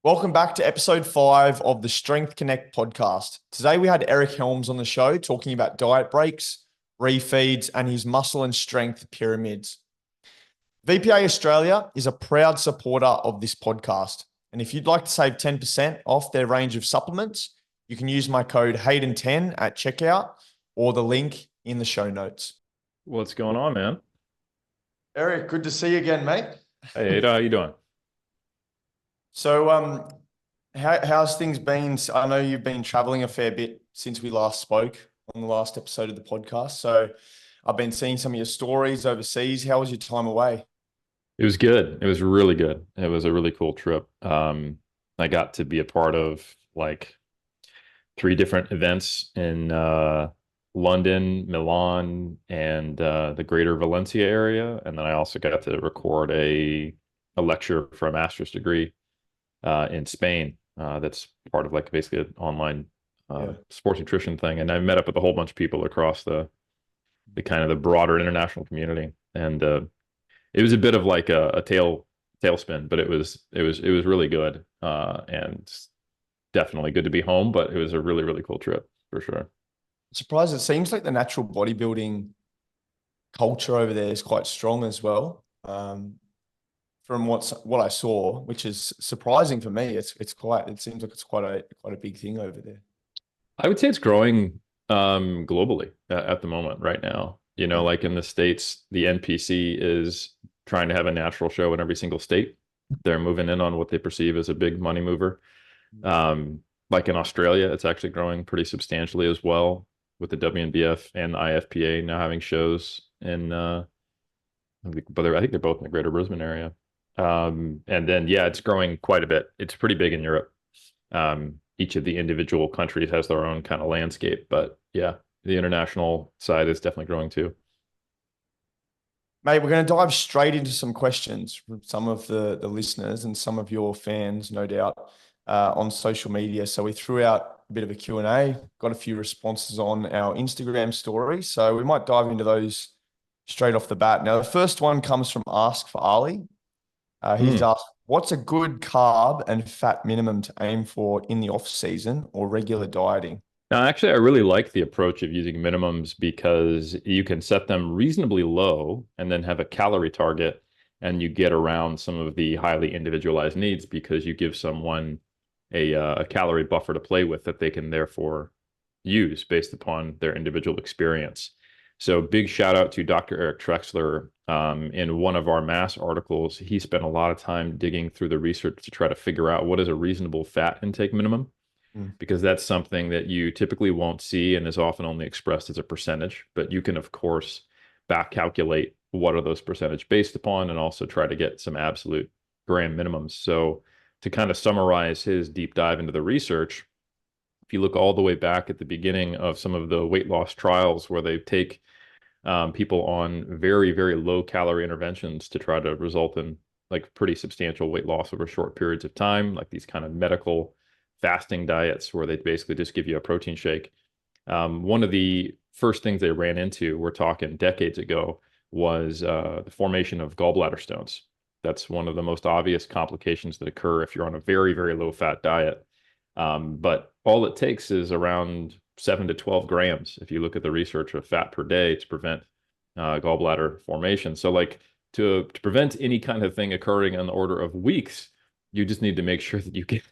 Welcome back to episode 5 of the Strength Connect podcast. Today we had Eric Helms on the show talking about diet breaks, refeeds, and his muscle and strength pyramids. VPA Australia is a proud supporter of this podcast. And if you'd like to save 10% off their range of supplements, you can use my code Hayden10 at checkout or the link in the show notes. What's going on, man? Eric, good to see you again, mate. Hey, Ada, how you doing? So, how's things been? I know you've been traveling a fair bit since we last spoke on the last episode of the podcast. So, I've been seeing some of your stories overseas. How was your time away? It was good. It was really good. It was a really cool trip. I got to be a part of like 3 different events in London, Milan, and the greater Valencia area. And then I also got to record a lecture for a master's degree in Spain. That's part of like basically an online sports nutrition thing. And I met up with a whole bunch of people across the kind of the broader international community. And it was a bit of like a tailspin, but it was really good. And definitely good to be home, but it was a really, really cool trip for sure. Surprised. It seems like the natural bodybuilding culture over there is quite strong as well. From what I saw, which is surprising for me. It seems like it's quite a big thing over there. I would say it's growing globally at the moment right now. You know, like in the States, the NPC is trying to have a natural show in every single state. They're moving in on what they perceive as a big money mover. Like in Australia, it's actually growing pretty substantially as well, with the WNBF and the IFPA now having shows in but I think they're both in the greater Brisbane area. And then yeah, it's growing quite a bit. It's pretty big in Europe. Each of the individual countries has their own kind of landscape, but yeah, the international side is definitely growing too. Mate, we're going to dive straight into some questions from some of the listeners and some of your fans, no doubt, on social media. So we threw out a bit of a Q&A, got a few responses on our Instagram story. So we might dive into those straight off the bat. Now, the first one comes from Ask for Ali. He's asked, what's a good carb and fat minimum to aim for in the off season or regular dieting? Now, actually, I really like the approach of using minimums because you can set them reasonably low and then have a calorie target, and you get around some of the highly individualized needs because you give someone a calorie buffer to play with that they can therefore use based upon their individual experience. So big shout out to Dr. Eric Trexler. In one of our mass articles, he spent a lot of time digging through the research to try to figure out what is a reasonable fat intake minimum, because that's something that you typically won't see and is often only expressed as a percentage. But you can, of course, back calculate what are those percentage based upon and also try to get some absolute gram minimums. So to kind of summarize his deep dive into the research, if you look all the way back at the beginning of some of the weight loss trials where they take people on very, very low calorie interventions to try to result in like pretty substantial weight loss over short periods of time, like these kind of medical fasting diets where they basically just give you a protein shake. One of the first things they ran into, we're talking decades ago, was the formation of gallbladder stones. That's one of the most obvious complications that occur if you're on a very, very low fat diet. But all it takes is around 7 to 12 grams, if you look at the research, of fat per day to prevent gallbladder formation. So like to prevent any kind of thing occurring on the order of weeks, you just need to make sure that you get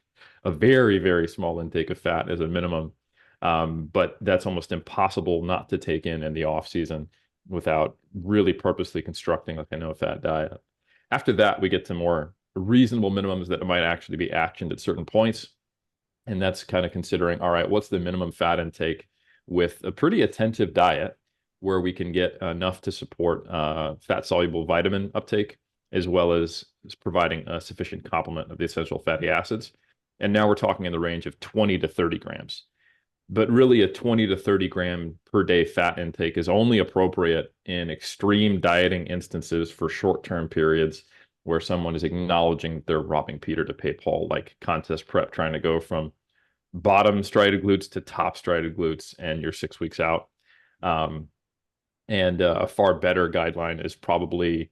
a very, very small intake of fat as a minimum. But that's almost impossible not to take in the off season without really purposely constructing like a no fat diet. After that, we get to more reasonable minimums that might actually be actioned at certain points. And that's kind of considering, all right, what's the minimum fat intake with a pretty attentive diet where we can get enough to support fat soluble vitamin uptake, as well as providing a sufficient complement of the essential fatty acids. And now we're talking in the range of 20 to 30 grams. But really, a 20 to 30 gram per day fat intake is only appropriate in extreme dieting instances for short-term periods where someone is acknowledging they're robbing Peter to pay Paul, like contest prep, trying to go from bottom striated glutes to top striated glutes, and you're 6 weeks out. And a far better guideline is probably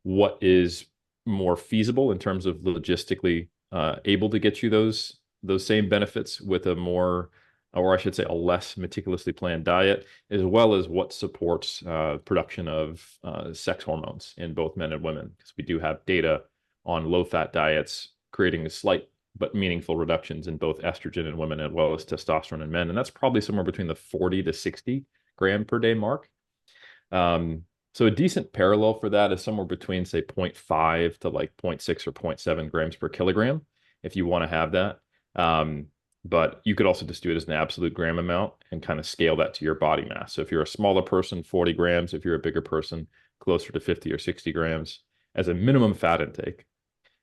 what is more feasible in terms of logistically able to get you those same benefits with a more, or I should say, a less meticulously planned diet, as well as what supports production of sex hormones in both men and women, because we do have data on low-fat diets creating slight but meaningful reductions in both estrogen in women as well as testosterone in men, and that's probably somewhere between the 40 to 60 gram per day mark. So a decent parallel for that is somewhere between, say, 0.5 to like 0.6 or 0.7 grams per kilogram, if you want to have that. But you could also just do it as an absolute gram amount and kind of scale that to your body mass. So if you're a smaller person, 40 grams. If you're a bigger person, closer to 50 or 60 grams as a minimum fat intake.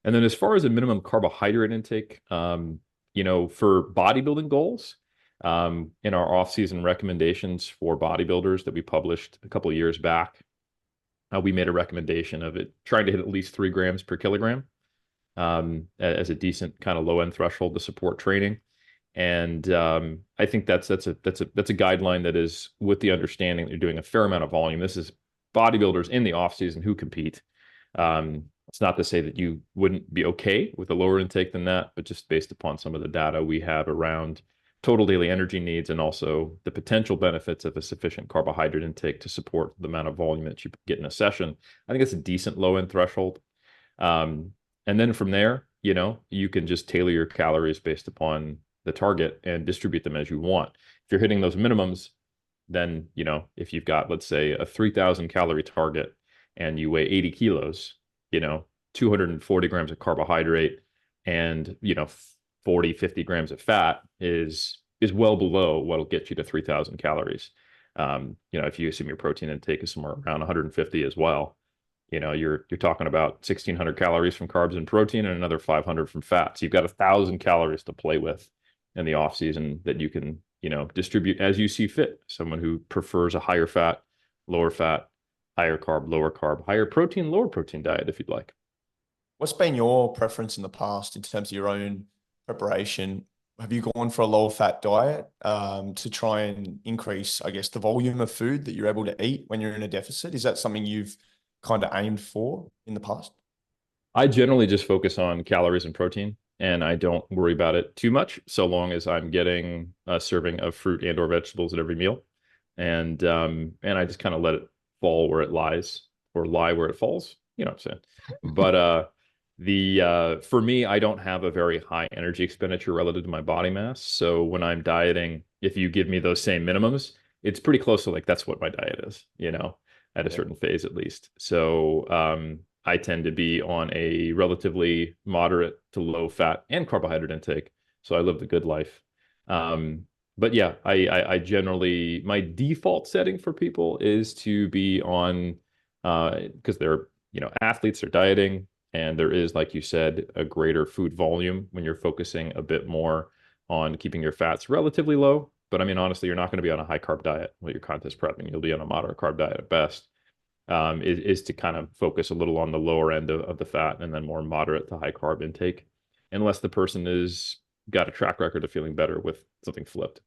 And then as far as a minimum carbohydrate intake, for bodybuilding goals, in our off-season recommendations for bodybuilders that we published a couple of years back, we made a recommendation of it trying to hit at least 3 grams per kilogram as a decent kind of low-end threshold to support training. And I think that's a guideline that is with the understanding that you're doing a fair amount of volume. This is bodybuilders in the off season who compete. It's not to say that you wouldn't be okay with a lower intake than that, but just based upon some of the data we have around total daily energy needs and also the potential benefits of a sufficient carbohydrate intake to support the amount of volume that you get in a session, I think it's a decent low end threshold. And then from there, you can just tailor your calories based upon the target and distribute them as you want. If you're hitting those minimums, then, if you've got, let's say, a 3,000 calorie target and you weigh 80 kilos, 240 grams of carbohydrate and, 40, 50 grams of fat is well below what'll get you to 3,000 calories. If you assume your protein intake is somewhere around 150 as well, you're talking about 1,600 calories from carbs and protein and another 500 from fat. So you've got 1,000 calories to play with in the off season that you can, distribute as you see fit. Someone who prefers a higher fat, lower fat, higher carb, lower carb, higher protein, lower protein diet, if you'd like. What's been your preference in the past in terms of your own preparation? Have you gone for a lower fat diet to try and increase, I guess, the volume of food that you're able to eat when you're in a deficit? Is that something you've kind of aimed for in the past? I generally just focus on calories and protein, and I don't worry about it too much, so long as I'm getting a serving of fruit and or vegetables at every meal. And I just kind of let it fall where it lies or lie where it falls. You know what I'm saying? But for me, I don't have a very high energy expenditure relative to my body mass. So when I'm dieting, if you give me those same minimums, it's pretty close to like that's what my diet is, at a certain phase at least. So I tend to be on a relatively moderate to low fat and carbohydrate intake. So I live the good life. But yeah, I generally, my default setting for people is to be on, because they're, athletes are dieting, and there is, like you said, a greater food volume when you're focusing a bit more on keeping your fats relatively low. But I mean, honestly, you're not going to be on a high carb diet while you're contest prepping. You'll be on a moderate carb diet at best. Is to kind of focus a little on the lower end of the fat and then more moderate to high carb intake, unless the person is got a track record of feeling better with something flipped.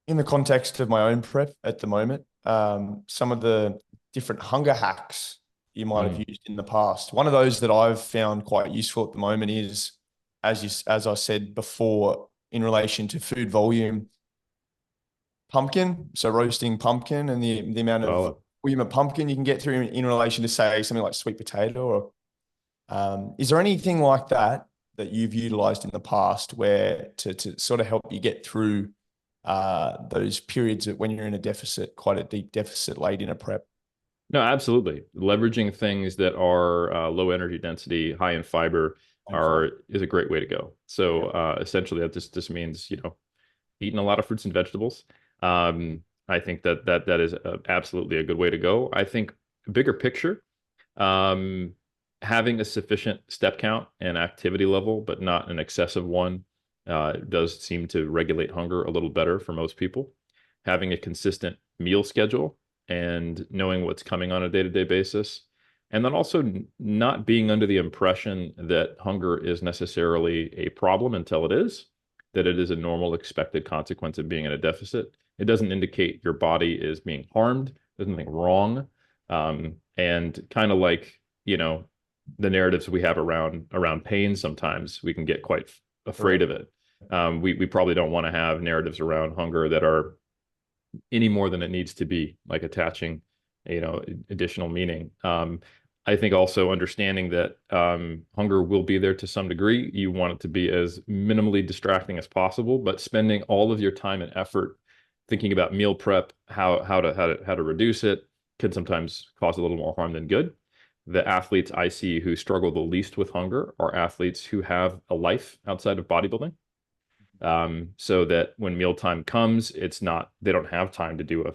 In the context of my own prep at the moment, some of the different hunger hacks you might have used in the past. One of those that I've found quite useful at the moment is, as I said before, in relation to food volume, pumpkin. So roasting pumpkin and the amount of volume of pumpkin you can get through in relation to, say, something like sweet potato. Or is there anything like that you've utilized in the past where to sort of help you get through those periods when you're in a deficit, quite a deep deficit late in a prep? No, absolutely. Leveraging things that are low energy density, high in fiber is a great way to go. So essentially that just means, eating a lot of fruits and vegetables. I think that is absolutely a good way to go. I think bigger picture, having a sufficient step count and activity level, but not an excessive one, does seem to regulate hunger a little better for most people. Having a consistent meal schedule and knowing what's coming on a day-to-day basis. And then also not being under the impression that hunger is necessarily a problem until it is, that it is a normal expected consequence of being in a deficit. It doesn't indicate your body is being harmed. There's nothing wrong. And kind of like, the narratives we have around pain. Sometimes we can get quite afraid Correct. of it. We probably don't want to have narratives around hunger that are any more than it needs to be, like attaching, additional meaning. I think also understanding that hunger will be there to some degree. You want it to be as minimally distracting as possible, but spending all of your time and effort thinking about meal prep, how to reduce it, can sometimes cause a little more harm than good. The athletes I see who struggle the least with hunger are athletes who have a life outside of bodybuilding, so that when mealtime comes, it's not, they don't have time to do a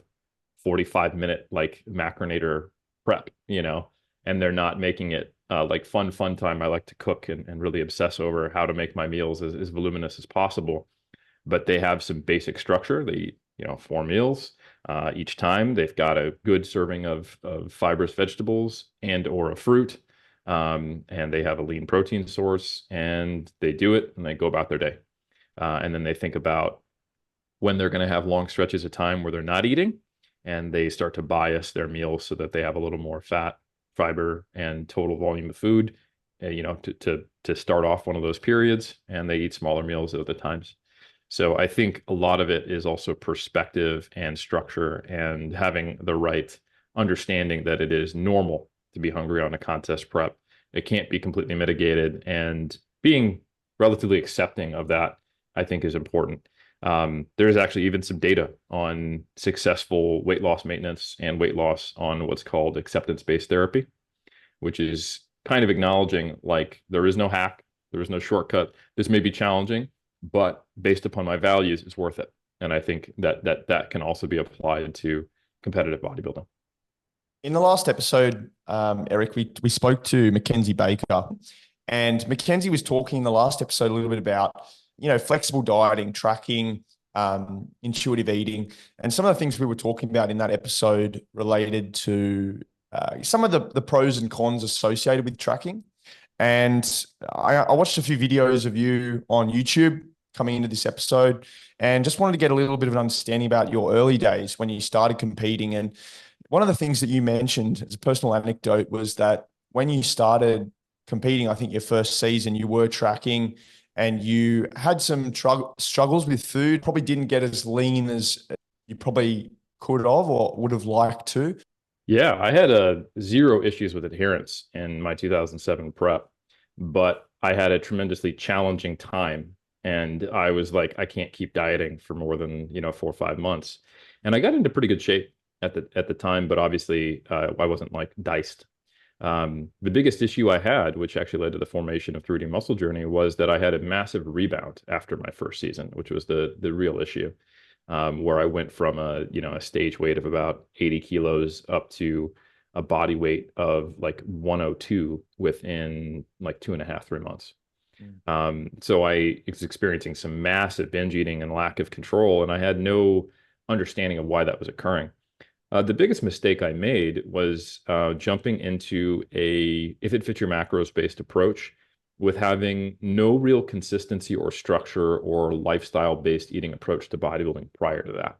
45-minute like macronator prep, and they're not making it like fun time. I like to cook and really obsess over how to make my meals as voluminous as possible. But they have some basic structure. They eat, 4 meals each time. They've got a good serving of fibrous vegetables and or a fruit. And they have a lean protein source, and they do it and they go about their day. And then they think about when they're going to have long stretches of time where they're not eating, and they start to bias their meals so that they have a little more fat, fiber, and total volume of food, to start off one of those periods, and they eat smaller meals at other times. So I think a lot of it is also perspective and structure and having the right understanding that it is normal to be hungry on a contest prep. It can't be completely mitigated, and being relatively accepting of that, I think, is important. There's actually even some data on successful weight loss maintenance and weight loss on what's called acceptance-based therapy, which is kind of acknowledging like there is no hack, there is no shortcut. This may be challenging, but based upon my values, it's worth it. And I think that can also be applied to competitive bodybuilding. In the last episode, Eric, we spoke to Mackenzie Baker, and Mackenzie was talking in the last episode a little bit about, flexible dieting, tracking, intuitive eating, and some of the things we were talking about in that episode related to some of the pros and cons associated with tracking. And I watched a few videos of you on YouTube coming into this episode, and just wanted to get a little bit of an understanding about your early days when you started competing. And one of the things that you mentioned as a personal anecdote was that when you started competing, I think your first season, you were tracking and you had some struggles with food, probably didn't get as lean as you probably could have or would have liked to. Yeah, I had zero issues with adherence in my 2007 prep, but I had a tremendously challenging time. And I was like, I can't keep dieting for more than, 4 or 5 months. And I got into pretty good shape at the time, but obviously I wasn't like diced. The biggest issue I had, which actually led to the formation of 3D Muscle Journey, was that I had a massive rebound after my first season, which was the real issue, where I went from a stage weight of about 80 kilos up to a body weight of like 102 within like 2.5, 3 months. So I was experiencing some massive binge eating and lack of control, and I had no understanding of why that was occurring. The biggest mistake I made was jumping into a if it fits your macros based approach with having no real consistency or structure or lifestyle based eating approach to bodybuilding prior to that.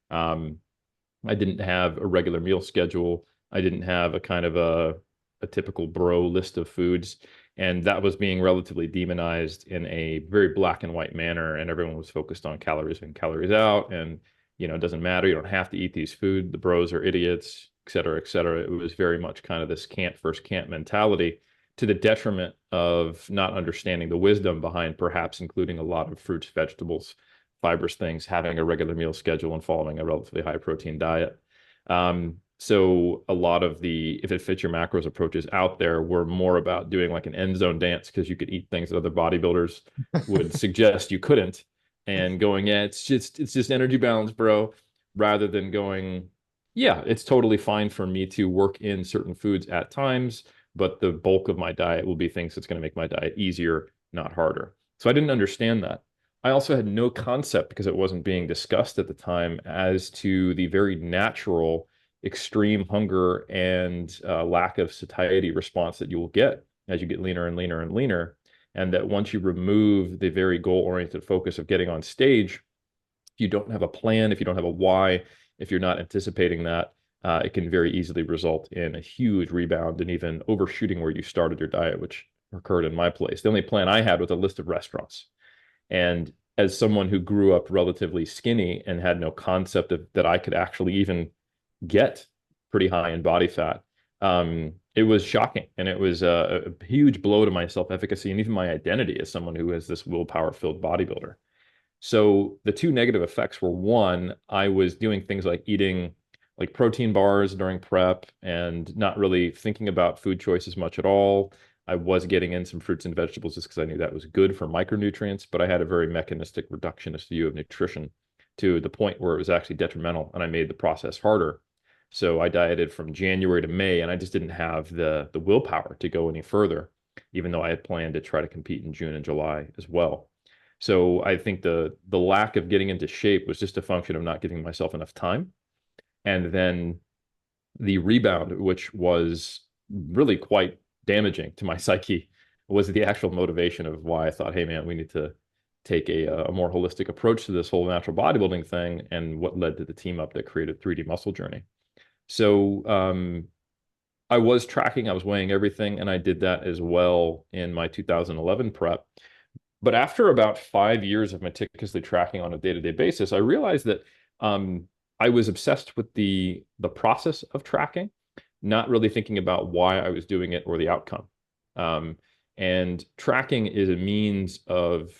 I didn't have a regular meal schedule. I didn't have a kind of a typical bro list of foods. And that was being relatively demonized in a very black and white manner. And everyone was focused on calories in, calories out. And, it doesn't matter. You don't have to eat these food. The bros are idiots, et cetera, et cetera. It was very much kind of this can't first can't mentality, to the detriment of not understanding the wisdom behind perhaps including a lot of fruits, vegetables, fibrous things, having a regular meal schedule, and following a relatively high protein diet. So a lot of the if it fits your macros approaches out there were more about doing like an end zone dance because you could eat things that other bodybuilders would suggest you couldn't, and going, yeah, it's just energy balance, bro, rather than going, yeah, it's totally fine for me to work in certain foods at times, but the bulk of my diet will be things that's going to make my diet easier, not harder. So I didn't understand that. I also had no concept, because it wasn't being discussed at the time, as to the very natural extreme hunger and lack of satiety response that you will get as you get leaner and leaner and leaner. And that once you remove the very goal-oriented focus of getting on stage, if you don't have a plan, if you don't have a why, if you're not anticipating that, it can very easily result in a huge rebound and even overshooting where you started your diet, which occurred in my place. The only plan I had was a list of restaurants. And as someone who grew up relatively skinny and had no concept of that I could actually even get pretty high in body fat, it was shocking. And it was a huge blow to my self-efficacy and even my identity as someone who is this willpower-filled bodybuilder. So the two negative effects were, one, I was doing things like eating like protein bars during prep and not really thinking about food choices much at all. I was getting in some fruits and vegetables just because I knew that was good for micronutrients, but I had a very mechanistic reductionist view of nutrition to the point where it was actually detrimental and I made the process harder. So I dieted from January to May and I just didn't have the willpower to go any further, even though I had planned to try to compete in June and July as well. So I think the lack of getting into shape was just a function of not giving myself enough time. And then the rebound, which was really quite damaging to my psyche, was the actual motivation of why I thought, hey man, we need to take a more holistic approach to this whole natural bodybuilding thing, and what led to the team up that created 3D Muscle Journey. So I was tracking, I was weighing everything, and I did that as well in my 2011 prep. But after about 5 years of meticulously tracking on a day-to-day basis, I realized that I was obsessed with the process of tracking, not really thinking about why I was doing it or the outcome. And tracking is a means of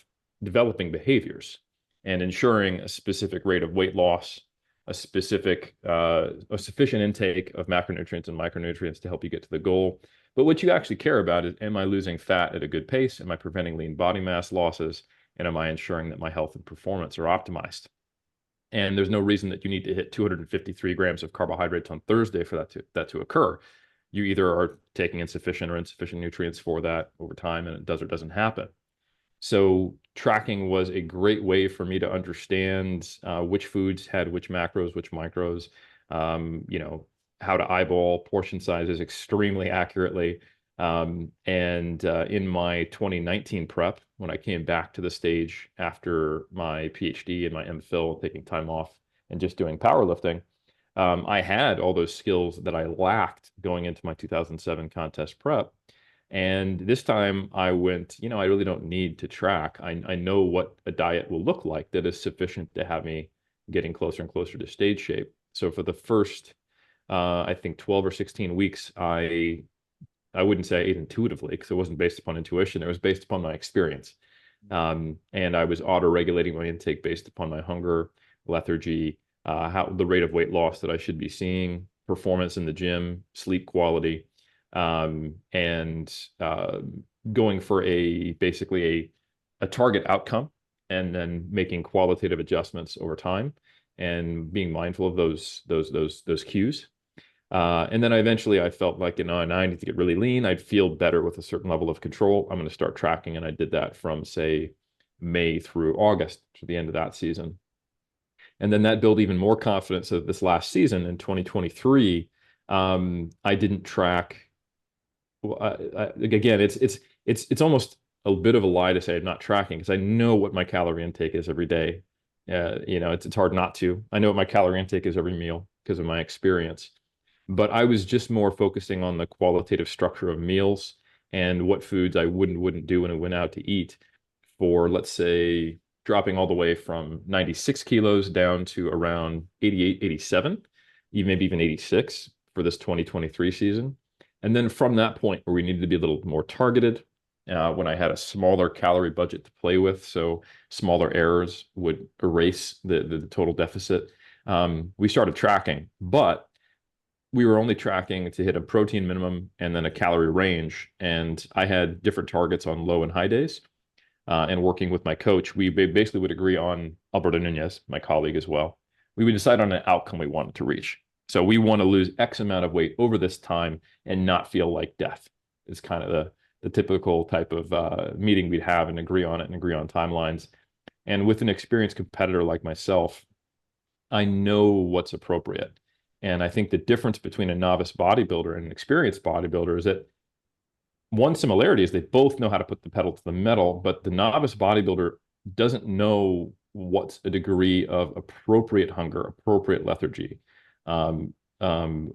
developing behaviors and ensuring a specific rate of weight loss, a sufficient intake of macronutrients and micronutrients to help you get to the goal. But what you actually care about is, am I losing fat at a good pace? Am I preventing lean body mass losses? And am I ensuring that my health and performance are optimized? And there's no reason that you need to hit 253 grams of carbohydrates on Thursday for that to occur. You either are taking insufficient or insufficient nutrients for that over time, and it does or doesn't happen. So tracking was a great way for me to understand which foods had which macros, which micros, how to eyeball portion sizes extremely accurately. And in my 2019 prep, when I came back to the stage after my PhD and my MPhil, taking time off and just doing powerlifting, I had all those skills that I lacked going into my 2007 contest prep. And this time I went, I really don't need to track. I know what a diet will look like that is sufficient to have me getting closer and closer to stage shape. So for the first, I think 12 or 16 weeks, I wouldn't say I ate intuitively because it wasn't based upon intuition. It was based upon my experience. And I was auto-regulating my intake based upon my hunger, lethargy, how the rate of weight loss that I should be seeing, performance in the gym, sleep quality, and going for basically a target outcome, and then making qualitative adjustments over time, and being mindful of those cues. And then I felt like, now I need to get really lean. I'd feel better with a certain level of control. I'm going to start tracking. And I did that from, say, May through August to the end of that season. And then that built even more confidence of this last season in 2023. I didn't track. Again, it's almost a bit of a lie to say I'm not tracking, because I know what my calorie intake is every day. It's hard not to. I know what my calorie intake is every meal because of my experience. But I was just more focusing on the qualitative structure of meals and what foods I wouldn't do when I went out to eat, for, let's say, dropping all the way from 96 kilos down to around 88, 87, maybe even 86 for this 2023 season. And then from that point where we needed to be a little more targeted, when I had a smaller calorie budget to play with, so smaller errors would erase the total deficit, we started tracking. But we were only tracking to hit a protein minimum and then a calorie range. And I had different targets on low and high days. And working with my coach, we basically would agree on, Alberto Nunez, my colleague as well, we would decide on an outcome we wanted to reach. So we want to lose X amount of weight over this time and not feel like death. Is kind of the typical type of meeting we'd have, and agree on it and agree on timelines. And with an experienced competitor like myself, I know what's appropriate. And I think the difference between a novice bodybuilder and an experienced bodybuilder is that one similarity is they both know how to put the pedal to the metal, but the novice bodybuilder doesn't know what's a degree of appropriate hunger, appropriate lethargy. um,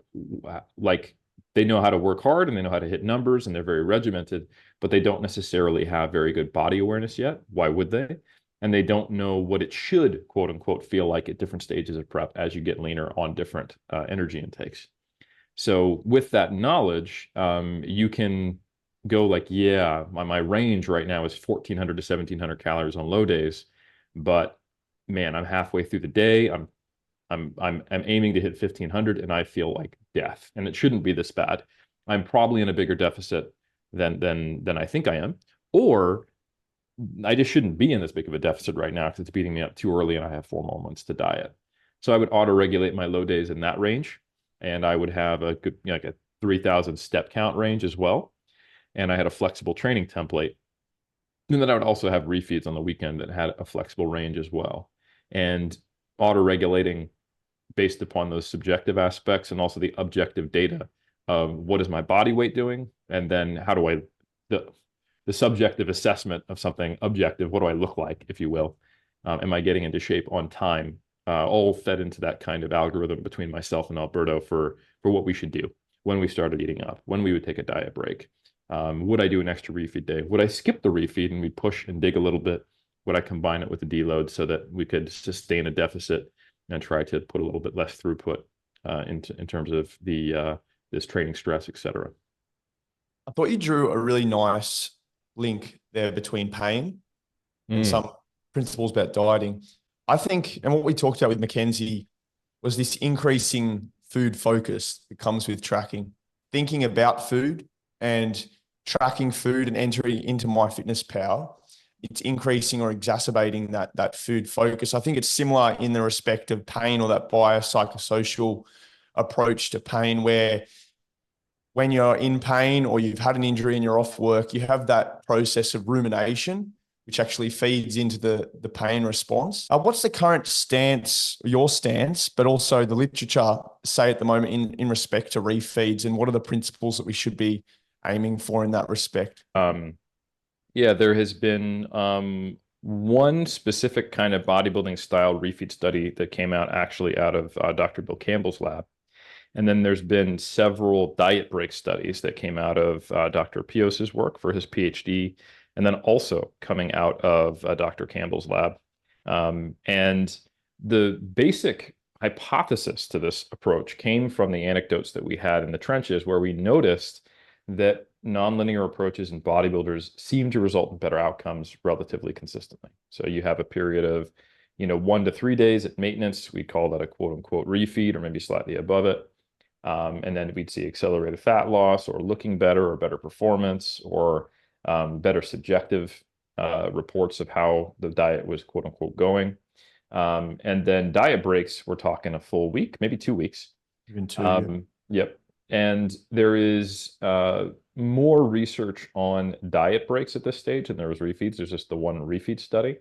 like they know how to work hard and they know how to hit numbers and they're very regimented, but they don't necessarily have very good body awareness yet. Why would they? And they don't know what it should, quote unquote, feel like at different stages of prep as you get leaner on different energy intakes. So with that knowledge, you can go like, yeah, my range right now is 1400 to 1700 calories on low days, but man, I'm halfway through the day. I'm aiming to hit 1500 and I feel like death. And it shouldn't be this bad. I'm probably in a bigger deficit than I think I am. Or I just shouldn't be in this big of a deficit right now because it's beating me up too early and I have 4 more months to diet. So I would auto-regulate my low days in that range. And I would have a good, like a 3000 step count range as well. And I had a flexible training template. And then I would also have refeeds on the weekend that had a flexible range as well. And auto-regulating based upon those subjective aspects and also the objective data of what is my body weight doing, and then how do I the subjective assessment of something objective. What do I look like, if you will? Am I getting into shape on time? All fed into that kind of algorithm between myself and Alberto for what we should do when we started eating up, when we would take a diet break. Would I do an extra refeed day? Would I skip the refeed and we push and dig a little bit? Would I combine it with a deload so that we could sustain a deficit and try to put a little bit less throughput in terms of the this training stress, et cetera? I thought you drew a really nice link there between pain and Mm, some principles about dieting. I think, and what we talked about with Mackenzie was this increasing food focus that comes with tracking, thinking about food and tracking food and entering into MyFitnessPal. It's increasing or exacerbating that food focus. I think it's similar in the respect of pain or that biopsychosocial approach to pain, where when you're in pain or you've had an injury and you're off work, you have that process of rumination, which actually feeds into the pain response. What's the current stance, your stance, but also the literature say at the moment in respect to refeeds, and what are the principles that we should be aiming for in that respect? yeah, there has been one specific kind of bodybuilding style refeed study that came out actually out of Dr. Bill Campbell's lab. And then there's been several diet break studies that came out of Dr. Pios's work for his PhD, and then also coming out of Dr. Campbell's lab. And the basic hypothesis to this approach came from the anecdotes that we had in the trenches, where we noticed that nonlinear approaches in bodybuilders seem to result in better outcomes relatively consistently. So you have a period of 1 to 3 days at maintenance. We call that a quote unquote refeed, or maybe slightly above it. And then we'd see accelerated fat loss or looking better or better performance or better subjective reports of how the diet was quote unquote going. And then diet breaks, we're talking a full week, maybe 2 weeks. Even two, yeah. Yep. And there is more research on diet breaks at this stage than there was refeeds. There's just the one refeed study.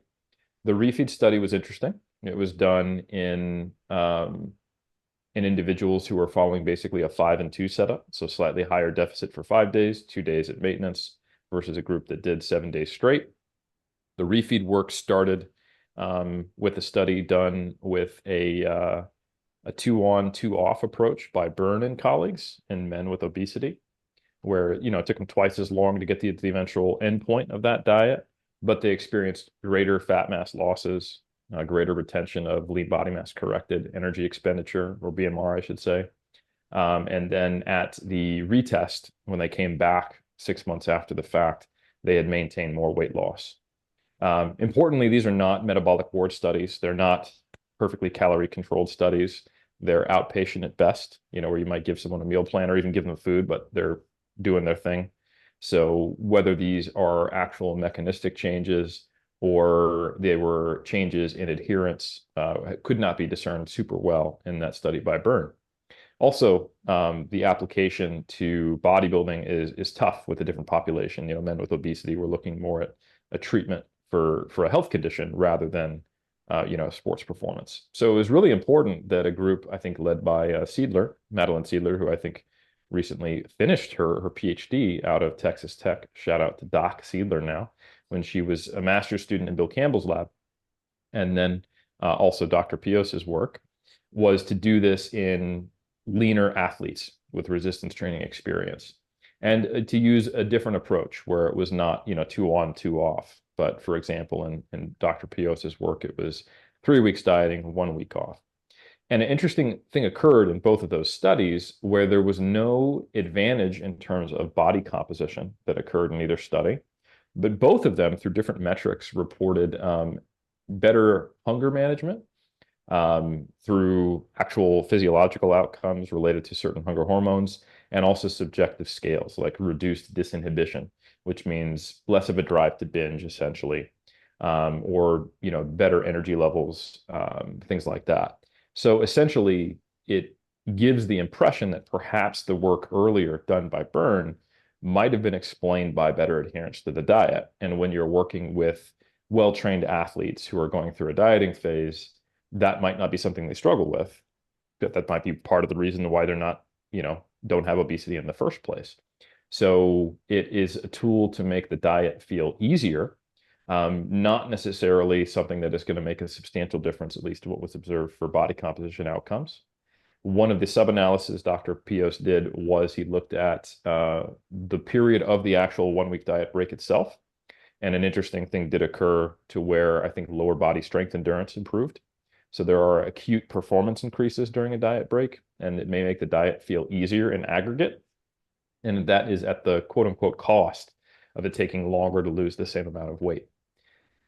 The refeed study was interesting. It was done in individuals who are following basically a 5 and 2 setup, so slightly higher deficit for 5 days, 2 days at maintenance, versus a group that did 7 days straight. The refeed work started with a study done with a 2-on, 2-off approach by Byrne and colleagues in men with obesity, where it took them twice as long to get to the eventual endpoint of that diet, but they experienced greater fat mass losses, greater retention of lean body mass corrected energy expenditure, or BMR, I should say. And then at the retest, when they came back 6 months after the fact, they had maintained more weight loss. Importantly, these are not metabolic ward studies. They're not perfectly calorie controlled studies. They're outpatient at best, where you might give someone a meal plan or even give them food, but they're doing their thing. So whether these are actual mechanistic changes or they were changes in adherence could not be discerned super well in that study by Byrne. Also, the application to bodybuilding is tough with a different population. Men with obesity, we're looking more at a treatment for a health condition rather than sports performance. So it was really important that a group, I think, led by Seidler, Madeline Seidler, who I think recently finished her PhD out of Texas Tech. Shout out to Doc Seidler now, when she was a master's student in Bill Campbell's lab. And then also Dr. Pios's work was to do this in leaner athletes with resistance training experience, and to use a different approach where it was not, 2 on, 2 off. But for example, in Dr. Pios's work, it was 3 weeks dieting, 1 week off. And an interesting thing occurred in both of those studies where there was no advantage in terms of body composition that occurred in either study. But both of them, through different metrics, reported better hunger management through actual physiological outcomes related to certain hunger hormones, and also subjective scales like reduced disinhibition, which means less of a drive to binge, essentially, or better energy levels, things like that. So essentially, it gives the impression that perhaps the work earlier done by Byrne might have been explained by better adherence to the diet. And when you're working with well-trained athletes who are going through a dieting phase, that might not be something they struggle with. That might be part of the reason why they're not, don't have obesity in the first place. So it is a tool to make the diet feel easier, not necessarily something that is going to make a substantial difference, at least to what was observed for body composition outcomes. One of the sub-analyses Dr. Pios did was he looked at the period of the actual 1 week diet break itself. And an interesting thing did occur to where I think lower body strength endurance improved. So there are acute performance increases during a diet break, and it may make the diet feel easier in aggregate. And that is at the quote unquote cost of it taking longer to lose the same amount of weight.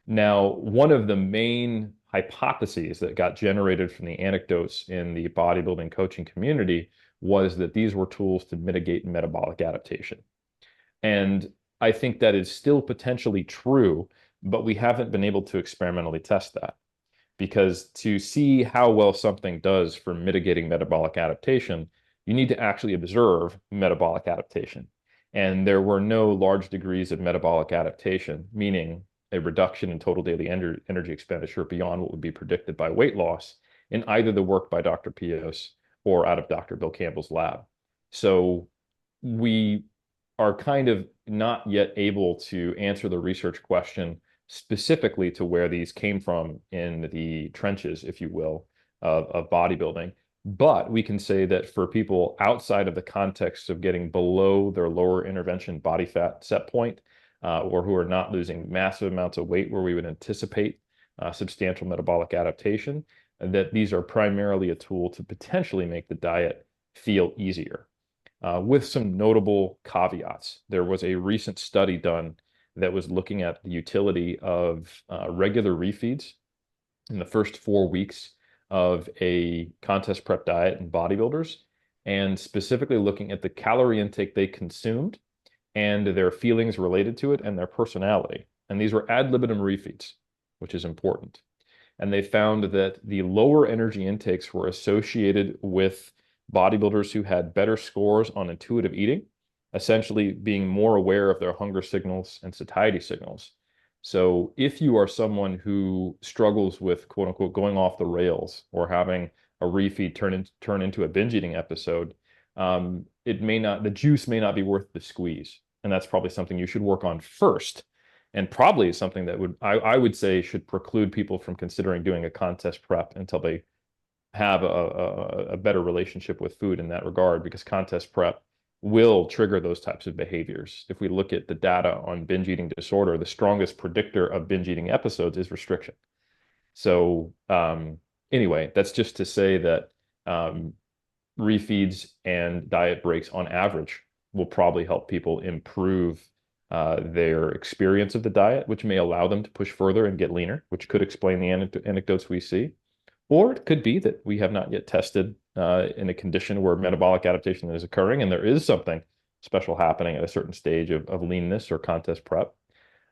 Now, one of the main hypotheses that got generated from the anecdotes in the bodybuilding coaching community was that these were tools to mitigate metabolic adaptation. And I think that is still potentially true, but we haven't been able to experimentally test that. Because to see how well something does for mitigating metabolic adaptation, you need to actually observe metabolic adaptation. And there were no large degrees of metabolic adaptation, meaning a reduction in total daily energy expenditure beyond what would be predicted by weight loss in either the work by Dr. Pios or out of Dr. Bill Campbell's lab. So we are kind of not yet able to answer the research question specifically to where these came from in the trenches, if you will, of bodybuilding. But we can say that for people outside of the context of getting below their lower intervention body fat set point, or who are not losing massive amounts of weight where we would anticipate substantial metabolic adaptation, that these are primarily a tool to potentially make the diet feel easier. With some notable caveats. There was a recent study done that was looking at the utility of regular refeeds in the first 4 weeks of a contest prep diet in bodybuilders, and specifically looking at the calorie intake they consumed and their feelings related to it and their personality. And these were ad libitum refeeds, which is important. And they found that the lower energy intakes were associated with bodybuilders who had better scores on intuitive eating, essentially being more aware of their hunger signals and satiety signals. So if you are someone who struggles with quote unquote going off the rails or having a refeed turn into a binge eating episode, the juice may not be worth the squeeze. And that's probably something you should work on first. And probably something that I would say should preclude people from considering doing a contest prep until they have a better relationship with food in that regard, because contest prep will trigger those types of behaviors. If we look at the data on binge eating disorder, the strongest predictor of binge eating episodes is restriction. So anyway, that's just to say that refeeds and diet breaks on average will probably help people improve their experience of the diet, which may allow them to push further and get leaner, which could explain the anecdotes we see. Or it could be that we have not yet tested in a condition where metabolic adaptation is occurring and there is something special happening at a certain stage of leanness or contest prep.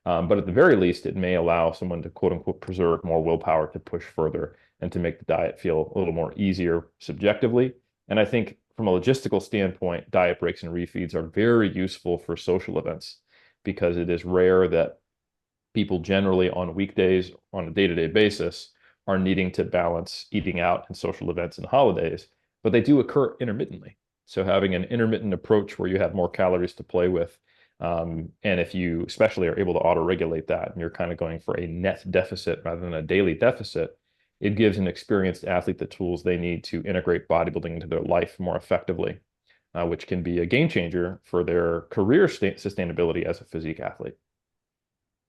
But at the very least, it may allow someone to quote unquote preserve more willpower to push further and to make the diet feel a little more easier subjectively. And I think from a logistical standpoint, diet breaks and refeeds are very useful for social events, because it is rare that people generally on weekdays on a day-to-day basis are needing to balance eating out and social events and holidays, but they do occur intermittently. So having an intermittent approach where you have more calories to play with, and if you especially are able to auto-regulate that and you're kind of going for a net deficit rather than a daily deficit, it gives an experienced athlete the tools they need to integrate bodybuilding into their life more effectively, which can be a game changer for their career sustainability as a physique athlete.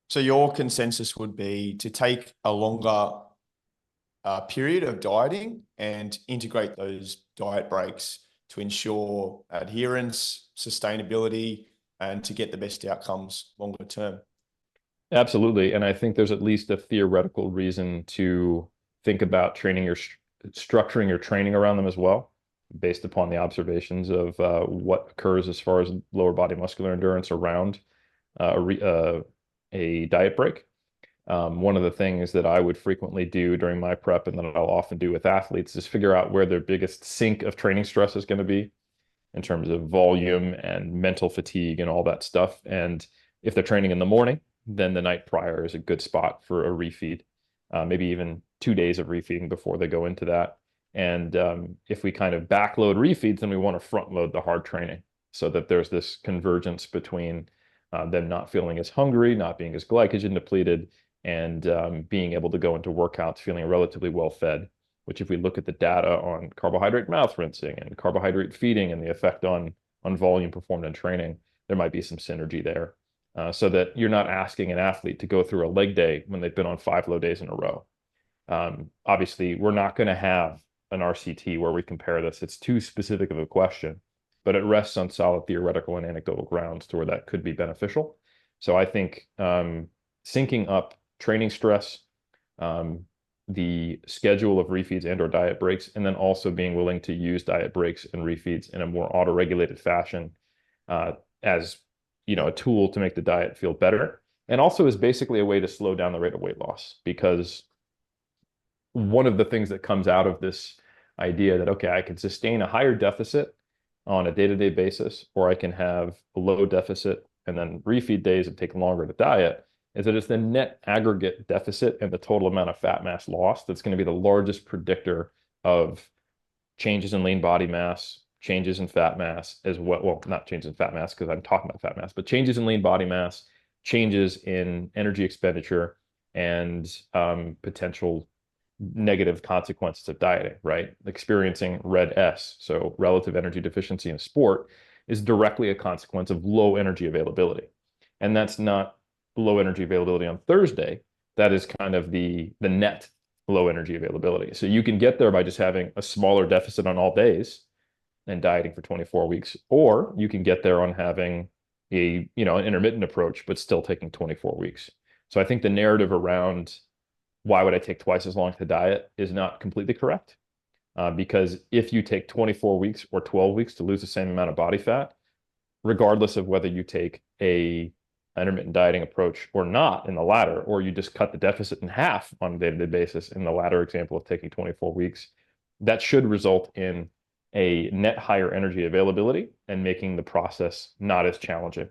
So your consensus would be to take a longer period of dieting and integrate those diet breaks to ensure adherence, sustainability, and to get the best outcomes longer term. Absolutely. And I think there's at least a theoretical reason to think about structuring your training around them as well, based upon the observations of what occurs as far as lower body muscular endurance around a diet break. One of the things that I would frequently do during my prep and that I'll often do with athletes is figure out where their biggest sink of training stress is going to be in terms of volume and mental fatigue and all that stuff. And if they're training in the morning, then the night prior is a good spot for a refeed, maybe even 2 days of refeeding before they go into that. And if we kind of backload refeeds, then we want to front load the hard training so that there's this convergence between them not feeling as hungry, not being as glycogen depleted, and being able to go into workouts feeling relatively well fed, which if we look at the data on carbohydrate mouth rinsing and carbohydrate feeding and the effect on volume performed in training, there might be some synergy there. So that you're not asking an athlete to go through a leg day when they've been on 5 low days in a row. Obviously, we're not going to have an RCT where we compare this. It's too specific of a question, but it rests on solid theoretical and anecdotal grounds to where that could be beneficial. So I think syncing up training stress, the schedule of refeeds and or diet breaks, and then also being willing to use diet breaks and refeeds in a more auto-regulated fashion as a tool to make the diet feel better, and also is basically a way to slow down the rate of weight loss. Because one of the things that comes out of this idea that, okay, I can sustain a higher deficit on a day-to-day basis, or I can have a low deficit and then refeed days and take longer to diet, is that it's the net aggregate deficit and the total amount of fat mass lost that's going to be the largest predictor of changes in lean body mass, changes in fat mass as well. Well, not changes in fat mass because I'm talking about fat mass, but changes in lean body mass, changes in energy expenditure, and potential negative consequences of dieting, right? Experiencing red S, so relative energy deficiency in sport, is directly a consequence of low energy availability. And that's not low energy availability on Thursday. That is kind of the net low energy availability. So you can get there by just having a smaller deficit on all days and dieting for 24 weeks, or you can get there on having an intermittent approach, but still taking 24 weeks. So I think the narrative around why would I take twice as long to diet is not completely correct. Because if you take 24 weeks or 12 weeks to lose the same amount of body fat, regardless of whether you take a intermittent dieting approach or not in the latter, or you just cut the deficit in half on a day-to-day basis in the latter example of taking 24 weeks, that should result in a net higher energy availability and making the process not as challenging.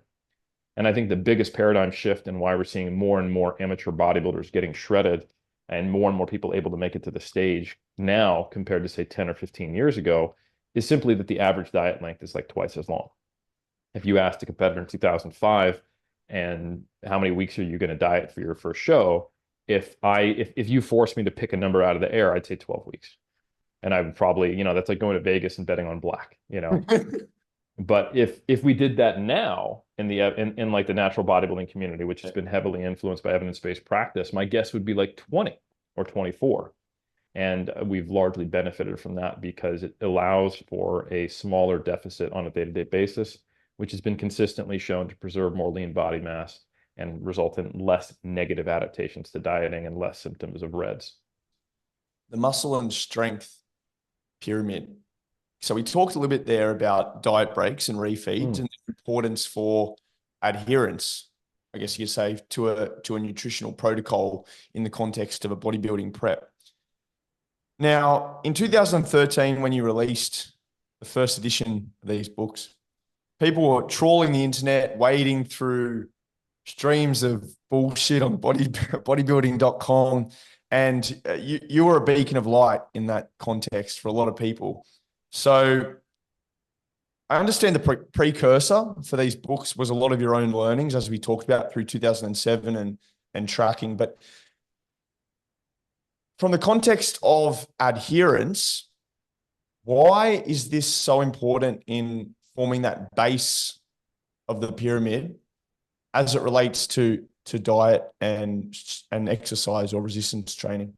And I think the biggest paradigm shift in why we're seeing more and more amateur bodybuilders getting shredded and more people able to make it to the stage now compared to, say, 10 or 15 years ago is simply that the average diet length is like twice as long. If you asked a competitor in 2005, and how many weeks are you going to diet for your first show? If you forced me to pick a number out of the air, I'd say 12 weeks. And I would probably, that's like going to Vegas and betting on black, But if we did that now in like the natural bodybuilding community, which has been heavily influenced by evidence-based practice, my guess would be like 20 or 24. And we've largely benefited from that because it allows for a smaller deficit on a day-to-day basis, which has been consistently shown to preserve more lean body mass and result in less negative adaptations to dieting and less symptoms of REDS. The muscle and strength pyramid. So we talked a little bit there about diet breaks and refeeds and the importance for adherence, I guess you could say, to a nutritional protocol in the context of a bodybuilding prep. Now, in 2013, when you released the first edition of these books, people were trawling the internet, wading through streams of bullshit on bodybuilding.com. And you were a beacon of light in that context for a lot of people. So I understand the precursor for these books was a lot of your own learnings, as we talked about through 2007 and tracking. But from the context of adherence, why is this so important in forming that base of the pyramid as it relates to diet and exercise or resistance training?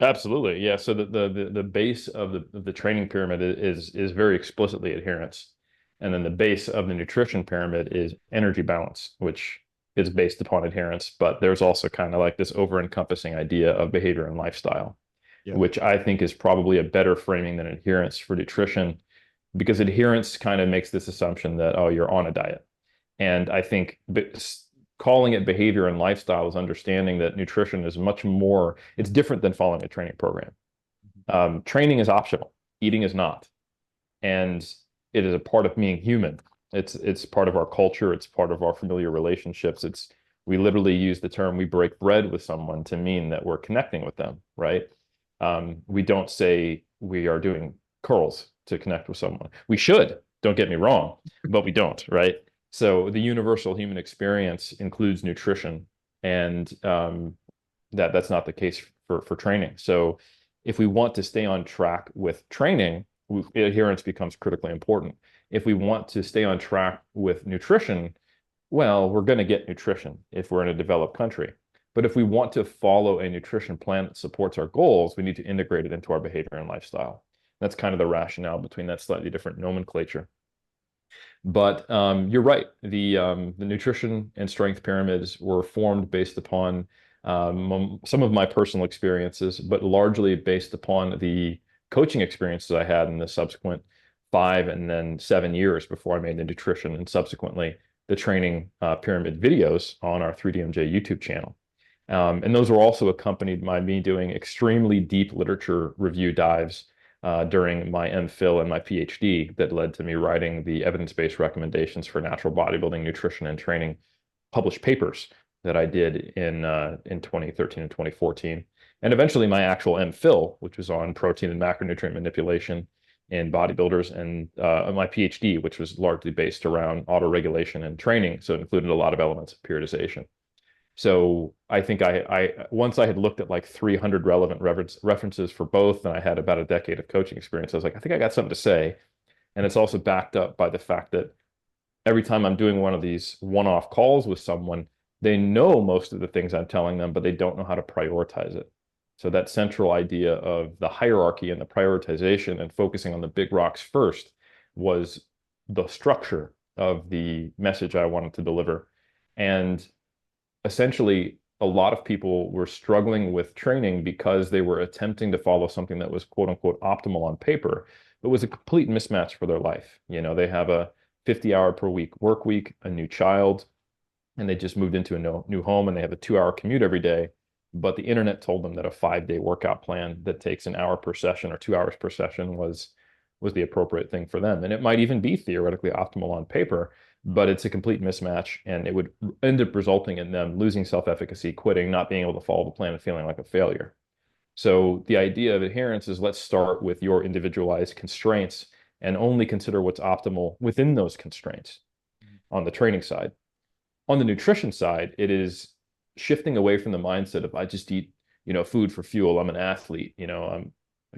Absolutely. Yeah. So the base of the training pyramid is very explicitly adherence. And then the base of the nutrition pyramid is energy balance, which is based upon adherence. But there's also kind of like this over-encompassing idea of behavior and lifestyle, Yeah. which I think is probably a better framing than adherence for nutrition, because adherence kind of makes this assumption that, oh, you're on a diet. And I think calling it behavior and lifestyle is understanding that nutrition is much more, it's different than following a training program. Training is optional, eating is not. And it is a part of being human. It's part of our culture, it's part of our familiar relationships. We literally use the term we break bread with someone to mean that we're connecting with them, right? We don't say we are doing curls to connect with someone. We should, don't get me wrong, but we don't, right? So the universal human experience includes nutrition, and that's not the case for training. So if we want to stay on track with training, adherence becomes critically important. If we want to stay on track with nutrition, well, we're going to get nutrition if we're in a developed country. But if we want to follow a nutrition plan that supports our goals, we need to integrate it into our behavior and lifestyle. That's kind of the rationale between that slightly different nomenclature. But you're right. The nutrition and strength pyramids were formed based upon some of my personal experiences, but largely based upon the coaching experiences I had in the subsequent 5 and then 7 years before I made the nutrition and subsequently the training pyramid videos on our 3DMJ YouTube channel. And those were also accompanied by me doing extremely deep literature review dives during my MPhil and my PhD that led to me writing the evidence-based recommendations for natural bodybuilding, nutrition, and training published papers that I did in 2013 and 2014. And eventually my actual MPhil, which was on protein and macronutrient manipulation in bodybuilders, and my PhD, which was largely based around autoregulation and training. So it included a lot of elements of periodization. So I think once I had looked at like 300 relevant references for both, and I had about a decade of coaching experience, I was like, I think I got something to say. And it's also backed up by the fact that every time I'm doing one of these one-off calls with someone, they know most of the things I'm telling them, but they don't know how to prioritize it. So that central idea of the hierarchy and the prioritization and focusing on the big rocks first was the structure of the message I wanted to deliver. And essentially, a lot of people were struggling with training because they were attempting to follow something that was quote unquote optimal on paper, but was a complete mismatch for their life. You know, they have a 50-hour per week work week, a new child, and they just moved into a new home, and they have a 2-hour commute every day. But the internet told them that a 5-day workout plan that takes an hour per session or 2 hours per session was the appropriate thing for them. And it might even be theoretically optimal on paper, but it's a complete mismatch, and it would end up resulting in them losing self-efficacy, quitting, not being able to follow the plan, and feeling like a failure. So the idea of adherence is, let's start with your individualized constraints and only consider what's optimal within those constraints on the training side. On the nutrition side, it is shifting away from the mindset of, I just eat, food for fuel, I'm an athlete, I'm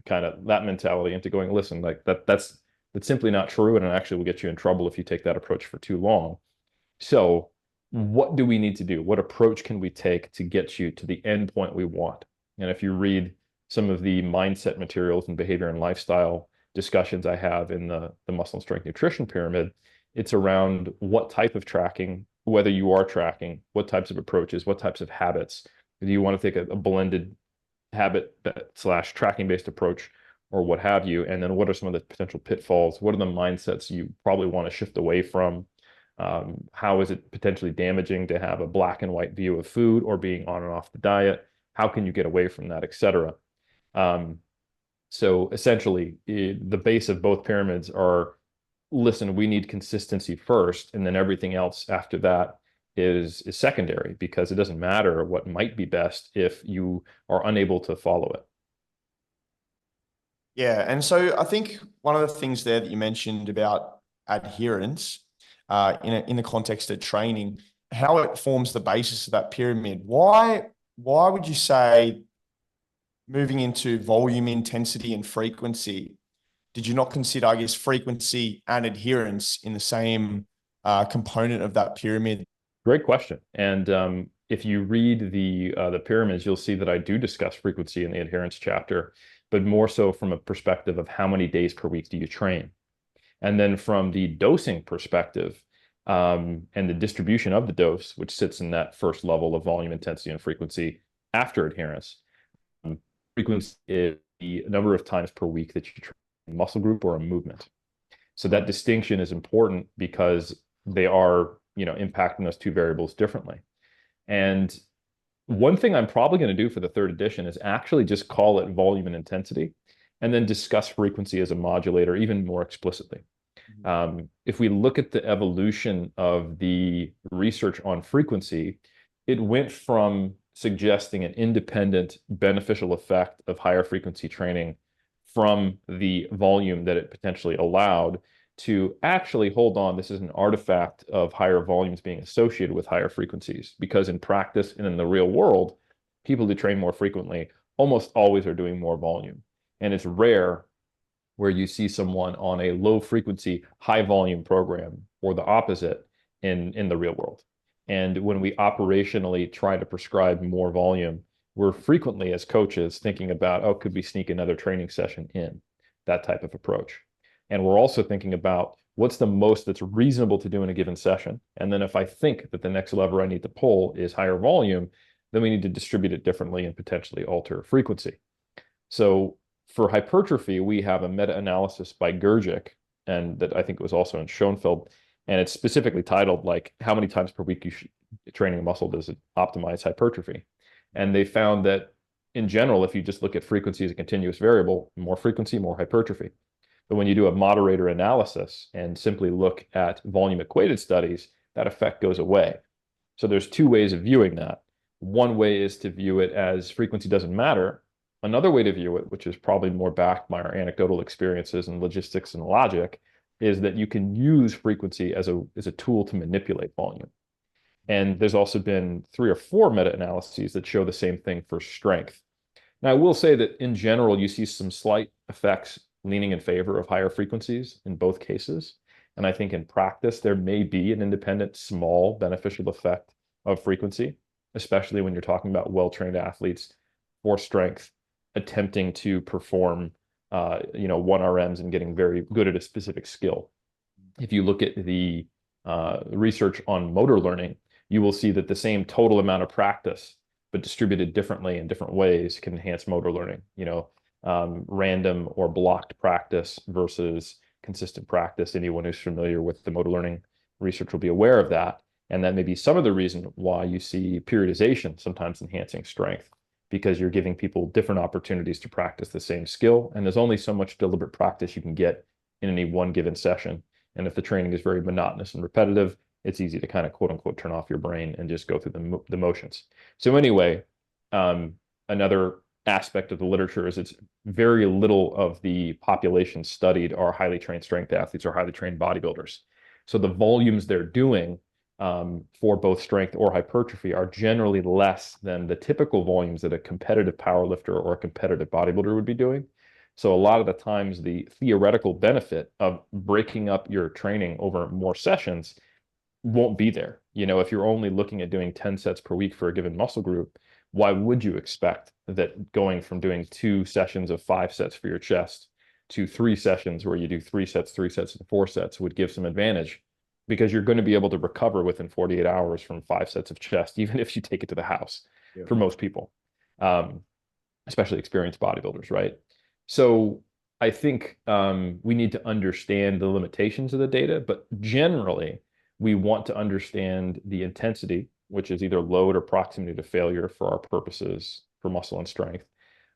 kind of that mentality, into going, listen, like that's simply not true, and it actually will get you in trouble if you take that approach for too long. So what do we need to do? What approach can we take to get you to the end point we want? And if you read some of the mindset materials and behavior and lifestyle discussions I have in the muscle and strength nutrition pyramid, it's around what type of tracking, whether you are tracking, what types of approaches, what types of habits. Do you want to take a blended habit / tracking based approach, or what have you? And then what are some of the potential pitfalls? What are the mindsets you probably want to shift away from? How is it potentially damaging to have a black and white view of food or being on and off the diet? How can you get away from that, etc.? So essentially, the base of both pyramids are, listen, we need consistency first, and then everything else after that is secondary, because it doesn't matter what might be best if you are unable to follow it. Yeah. And so I think one of the things there that you mentioned about adherence in the context of training, how it forms the basis of that pyramid. Why would you say moving into volume, intensity, and frequency, did you not consider, I guess, frequency and adherence in the same component of that pyramid? Great question. And if you read the pyramids, you'll see that I do discuss frequency in the adherence chapter, but more so from a perspective of how many days per week do you train? And then from the dosing perspective, and the distribution of the dose, which sits in that first level of volume, intensity, and frequency after adherence. Frequency is the number of times per week that you train a muscle group or a movement. So that distinction is important because they are, impacting those two variables differently. And one thing I'm probably going to do for the third edition is actually just call it volume and intensity, and then discuss frequency as a modulator even more explicitly. If we look at the evolution of the research on frequency, it went from suggesting an independent beneficial effect of higher frequency training from the volume that it potentially allowed to actually, hold on, this is an artifact of higher volumes being associated with higher frequencies. Because in practice and in the real world, people who train more frequently almost always are doing more volume. And it's rare where you see someone on a low frequency, high volume program or the opposite in the real world. And when we operationally try to prescribe more volume, we're frequently as coaches thinking about, oh, could we sneak another training session in? That type of approach. And we're also thinking about what's the most that's reasonable to do in a given session. And then if I think that the next lever I need to pull is higher volume, then we need to distribute it differently and potentially alter frequency. So for hypertrophy, we have a meta-analysis by Gurgic, and that I think was also in Schoenfeld, and it's specifically titled like how many times per week you should training a muscle does it optimize hypertrophy. And they found that in general, if you just look at frequency as a continuous variable, more frequency, more hypertrophy. But when you do a moderator analysis and simply look at volume equated studies, that effect goes away. So there's two ways of viewing that. One way is to view it as frequency doesn't matter. Another way to view it, which is probably more backed by our anecdotal experiences and logistics and logic, is that you can use frequency as a tool to manipulate volume. And there's also been 3 or 4 meta-analyses that show the same thing for strength. Now, I will say that in general, you see some slight effects leaning in favor of higher frequencies in both cases. And I think in practice, there may be an independent, small beneficial effect of frequency, especially when you're talking about well-trained athletes for strength, attempting to perform, 1RMs and getting very good at a specific skill. If you look at the research on motor learning, you will see that the same total amount of practice, but distributed differently in different ways, can enhance motor learning. Random or blocked practice versus consistent practice. Anyone who's familiar with the motor learning research will be aware of that. And that may be some of the reason why you see periodization sometimes enhancing strength, because you're giving people different opportunities to practice the same skill. And there's only so much deliberate practice you can get in any one given session. And if the training is very monotonous and repetitive, it's easy to kind of quote unquote turn off your brain and just go through the motions. So anyway, another aspect of the literature is it's very little of the population studied are highly trained strength athletes or highly trained bodybuilders. So the volumes they're doing for both strength or hypertrophy are generally less than the typical volumes that a competitive powerlifter or a competitive bodybuilder would be doing. So a lot of the times the theoretical benefit of breaking up your training over more sessions won't be there. If you're only looking at doing 10 sets per week for a given muscle group, why would you expect that going from doing 2 sessions of 5 sets for your chest to 3 sessions where you do 3 sets, 3 sets, and 4 sets would give some advantage? Because you're going to be able to recover within 48 hours from 5 sets of chest, even if you take it to the house. Yeah. For most people, especially experienced bodybuilders, right? So I think we need to understand the limitations of the data, but generally we want to understand the intensity, which is either load or proximity to failure for our purposes for muscle and strength,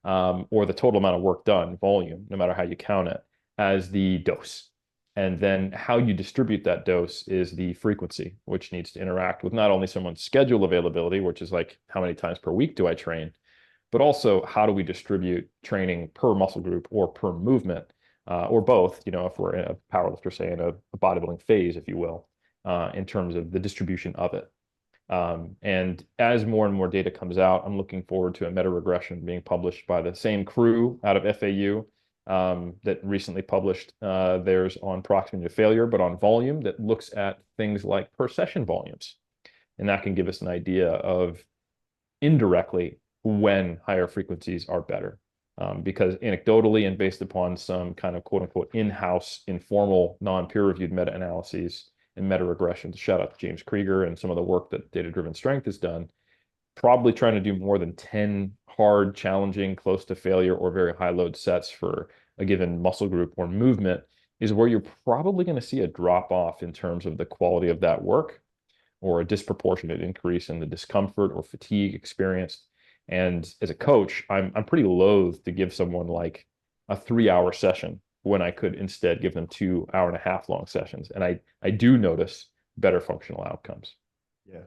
or the total amount of work done, volume, no matter how you count it, as the dose. And then how you distribute that dose is the frequency, which needs to interact with not only someone's schedule availability, which is like how many times per week do I train, but also how do we distribute training per muscle group or per movement, or both, if we're in a powerlifter, say in a bodybuilding phase, if you will, in terms of the distribution of it. And as more and more data comes out, I'm looking forward to a meta regression being published by the same crew out of FAU that recently published theirs on proximity to failure, but on volume that looks at things like per session volumes. And that can give us an idea of indirectly when higher frequencies are better. Because anecdotally and based upon some kind of quote unquote in-house informal non-peer-reviewed meta-analyses and meta-regressions, shout out to James Krieger and some of the work that data-driven strength has done, probably trying to do more than 10 hard, challenging, close to failure or very high load sets for a given muscle group or movement is where you're probably going to see a drop off in terms of the quality of that work or a disproportionate increase in the discomfort or fatigue experienced. And as a coach, I'm pretty loath to give someone like a 3 hour session when I could instead give them 2 hour and a half long sessions. And I do notice better functional outcomes. Yeah.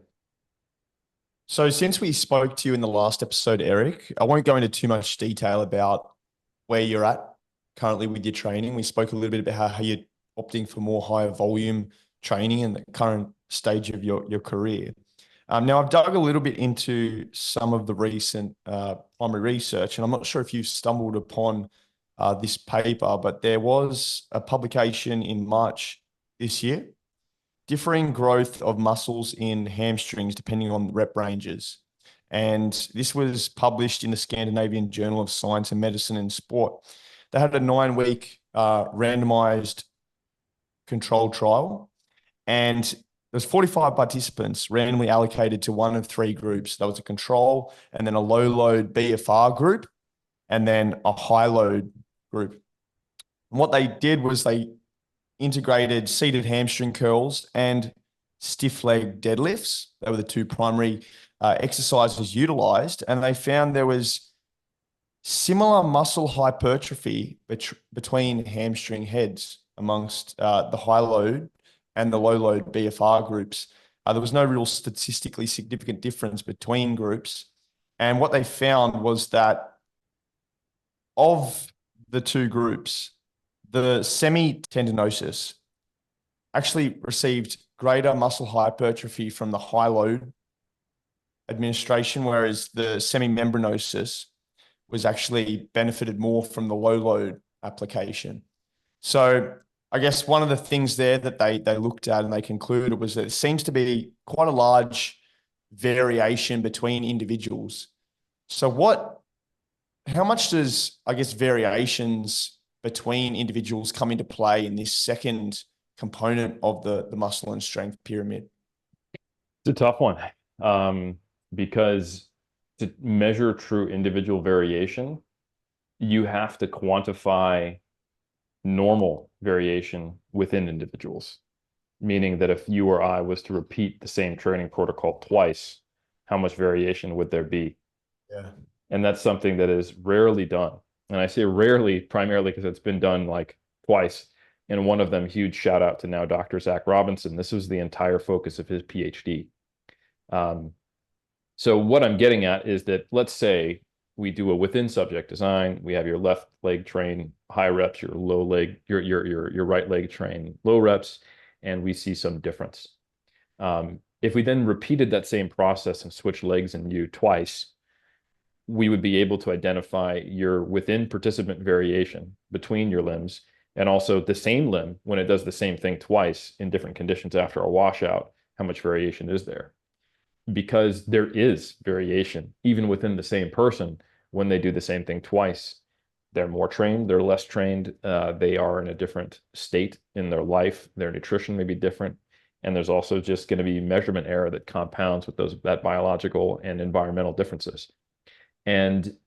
So since we spoke to you in the last episode, Eric, I won't go into too much detail about where you're at currently with your training. We spoke a little bit about how you're opting for more higher volume training and the current stage of your career. Now, I've dug a little bit into some of the recent primary research, and I'm not sure if you've stumbled upon this paper, but there was a publication in March this year, differing growth of muscles in hamstrings depending on rep ranges. And this was published in the Scandinavian Journal of Science and Medicine and Sport. They had a 9-week randomized controlled trial, and there's 45 participants randomly allocated to one of three groups. There was a control and then a low load BFR group and then a high load group. And what they did was they integrated seated hamstring curls and stiff leg deadlifts. They were the two primary exercises utilized. And they found there was similar muscle hypertrophy between hamstring heads amongst the high load and the low load BFR groups. There was no real statistically significant difference between groups. And what they found was that of the two groups, the semi-tendinosus actually received greater muscle hypertrophy from the high load administration, whereas the semi-membranosus was actually benefited more from the low load application. So I guess one of the things there that they looked at and they concluded was that it seems to be quite a large variation between individuals. So how much does, I guess, variations between individuals come into play in this second component of the muscle and strength pyramid? It's a tough one because to measure true individual variation, you have to quantify normal variation within individuals, meaning that if you or I was to repeat the same training protocol twice, how much variation would there be? Yeah. And that's something that is rarely done. And I say rarely primarily because it's been done like twice. And one of them, huge shout out to now Dr. Zach Robinson. This was the entire focus of his PhD. So what I'm getting at is that let's say we do a within subject design. We have your left leg train high reps, your low leg, your right leg train low reps, and we see some difference. If we then repeated that same process and switched legs and you twice, we would be able to identify your within participant variation between your limbs and also the same limb when it does the same thing twice in different conditions after a washout, how much variation is there? Because there is variation even within the same person when they do the same thing twice. They're more trained, they're less trained, they are in a different state in their life, their nutrition may be different, and there's also just going to be measurement error that compounds with that biological and environmental differences. And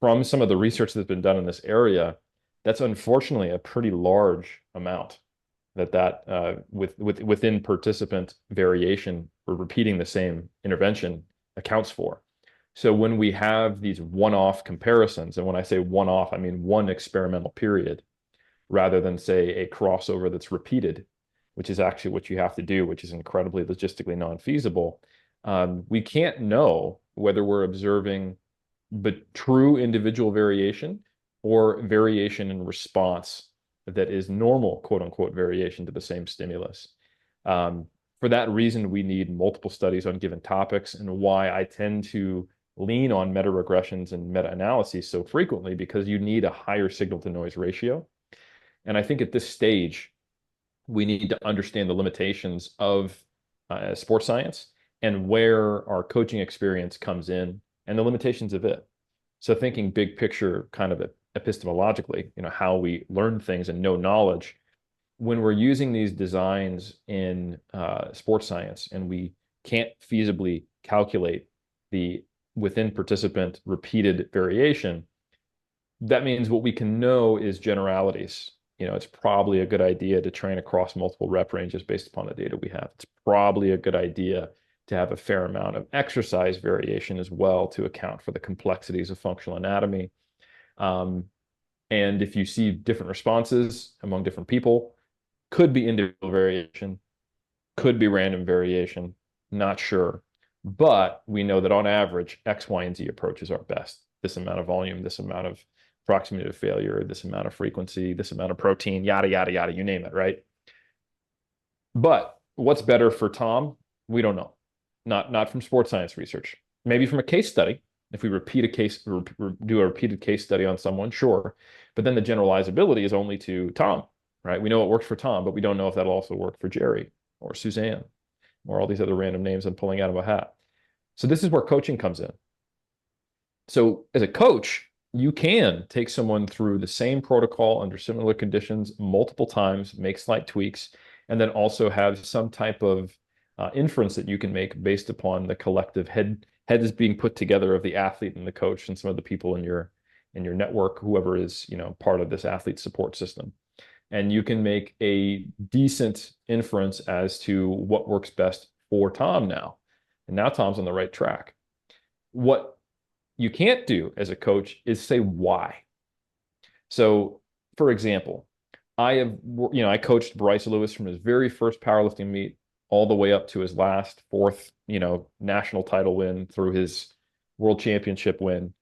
from some of the research that's been done in this area, that's unfortunately a pretty large amount within participant variation for repeating the same intervention accounts for. So when we have these one-off comparisons, and when I say one-off, I mean one experimental period, rather than say a crossover that's repeated, which is actually what you have to do, which is incredibly logistically non-feasible, we can't know whether we're observing but true individual variation or variation in response that is normal, quote unquote, variation to the same stimulus. For that reason, we need multiple studies on given topics, and why I tend to lean on meta regressions and meta analyses so frequently, because you need a higher signal to noise ratio. And I think at this stage, we need to understand the limitations of sports science and where our coaching experience comes in and the limitations of it. So thinking big picture kind of epistemologically, how we learn things and know knowledge, when we're using these designs in sports science and we can't feasibly calculate the within participant repeated variation, that means what we can know is generalities. It's probably a good idea to train across multiple rep ranges based upon the data we have. It's probably a good idea to have a fair amount of exercise variation as well to account for the complexities of functional anatomy. And if you see different responses among different people, could be individual variation, could be random variation, not sure. But we know that on average, X, Y, and Z approaches are best. This amount of volume, this amount of proximity to failure, this amount of frequency, this amount of protein, yada, yada, yada, you name it, right? But what's better for Tom? We don't know. Not from sports science research. Maybe from a case study. If we repeat a case, do a repeated case study on someone, sure. But then the generalizability is only to Tom, right? We know it works for Tom, but we don't know if that'll also work for Jerry or Suzanne or all these other random names I'm pulling out of a hat. So this is where coaching comes in. So as a coach, you can take someone through the same protocol under similar conditions multiple times, make slight tweaks, and then also have some type of inference that you can make based upon the collective heads being put together of the athlete and the coach and some of the people in your network, whoever is part of this athlete support system. And you can make a decent inference as to what works best for Tom now. And now Tom's on the right track. What you can't do as a coach is say why. So, for example, I coached Bryce Lewis from his very first powerlifting meet all the way up to his last fourth, national title win through his world championship win,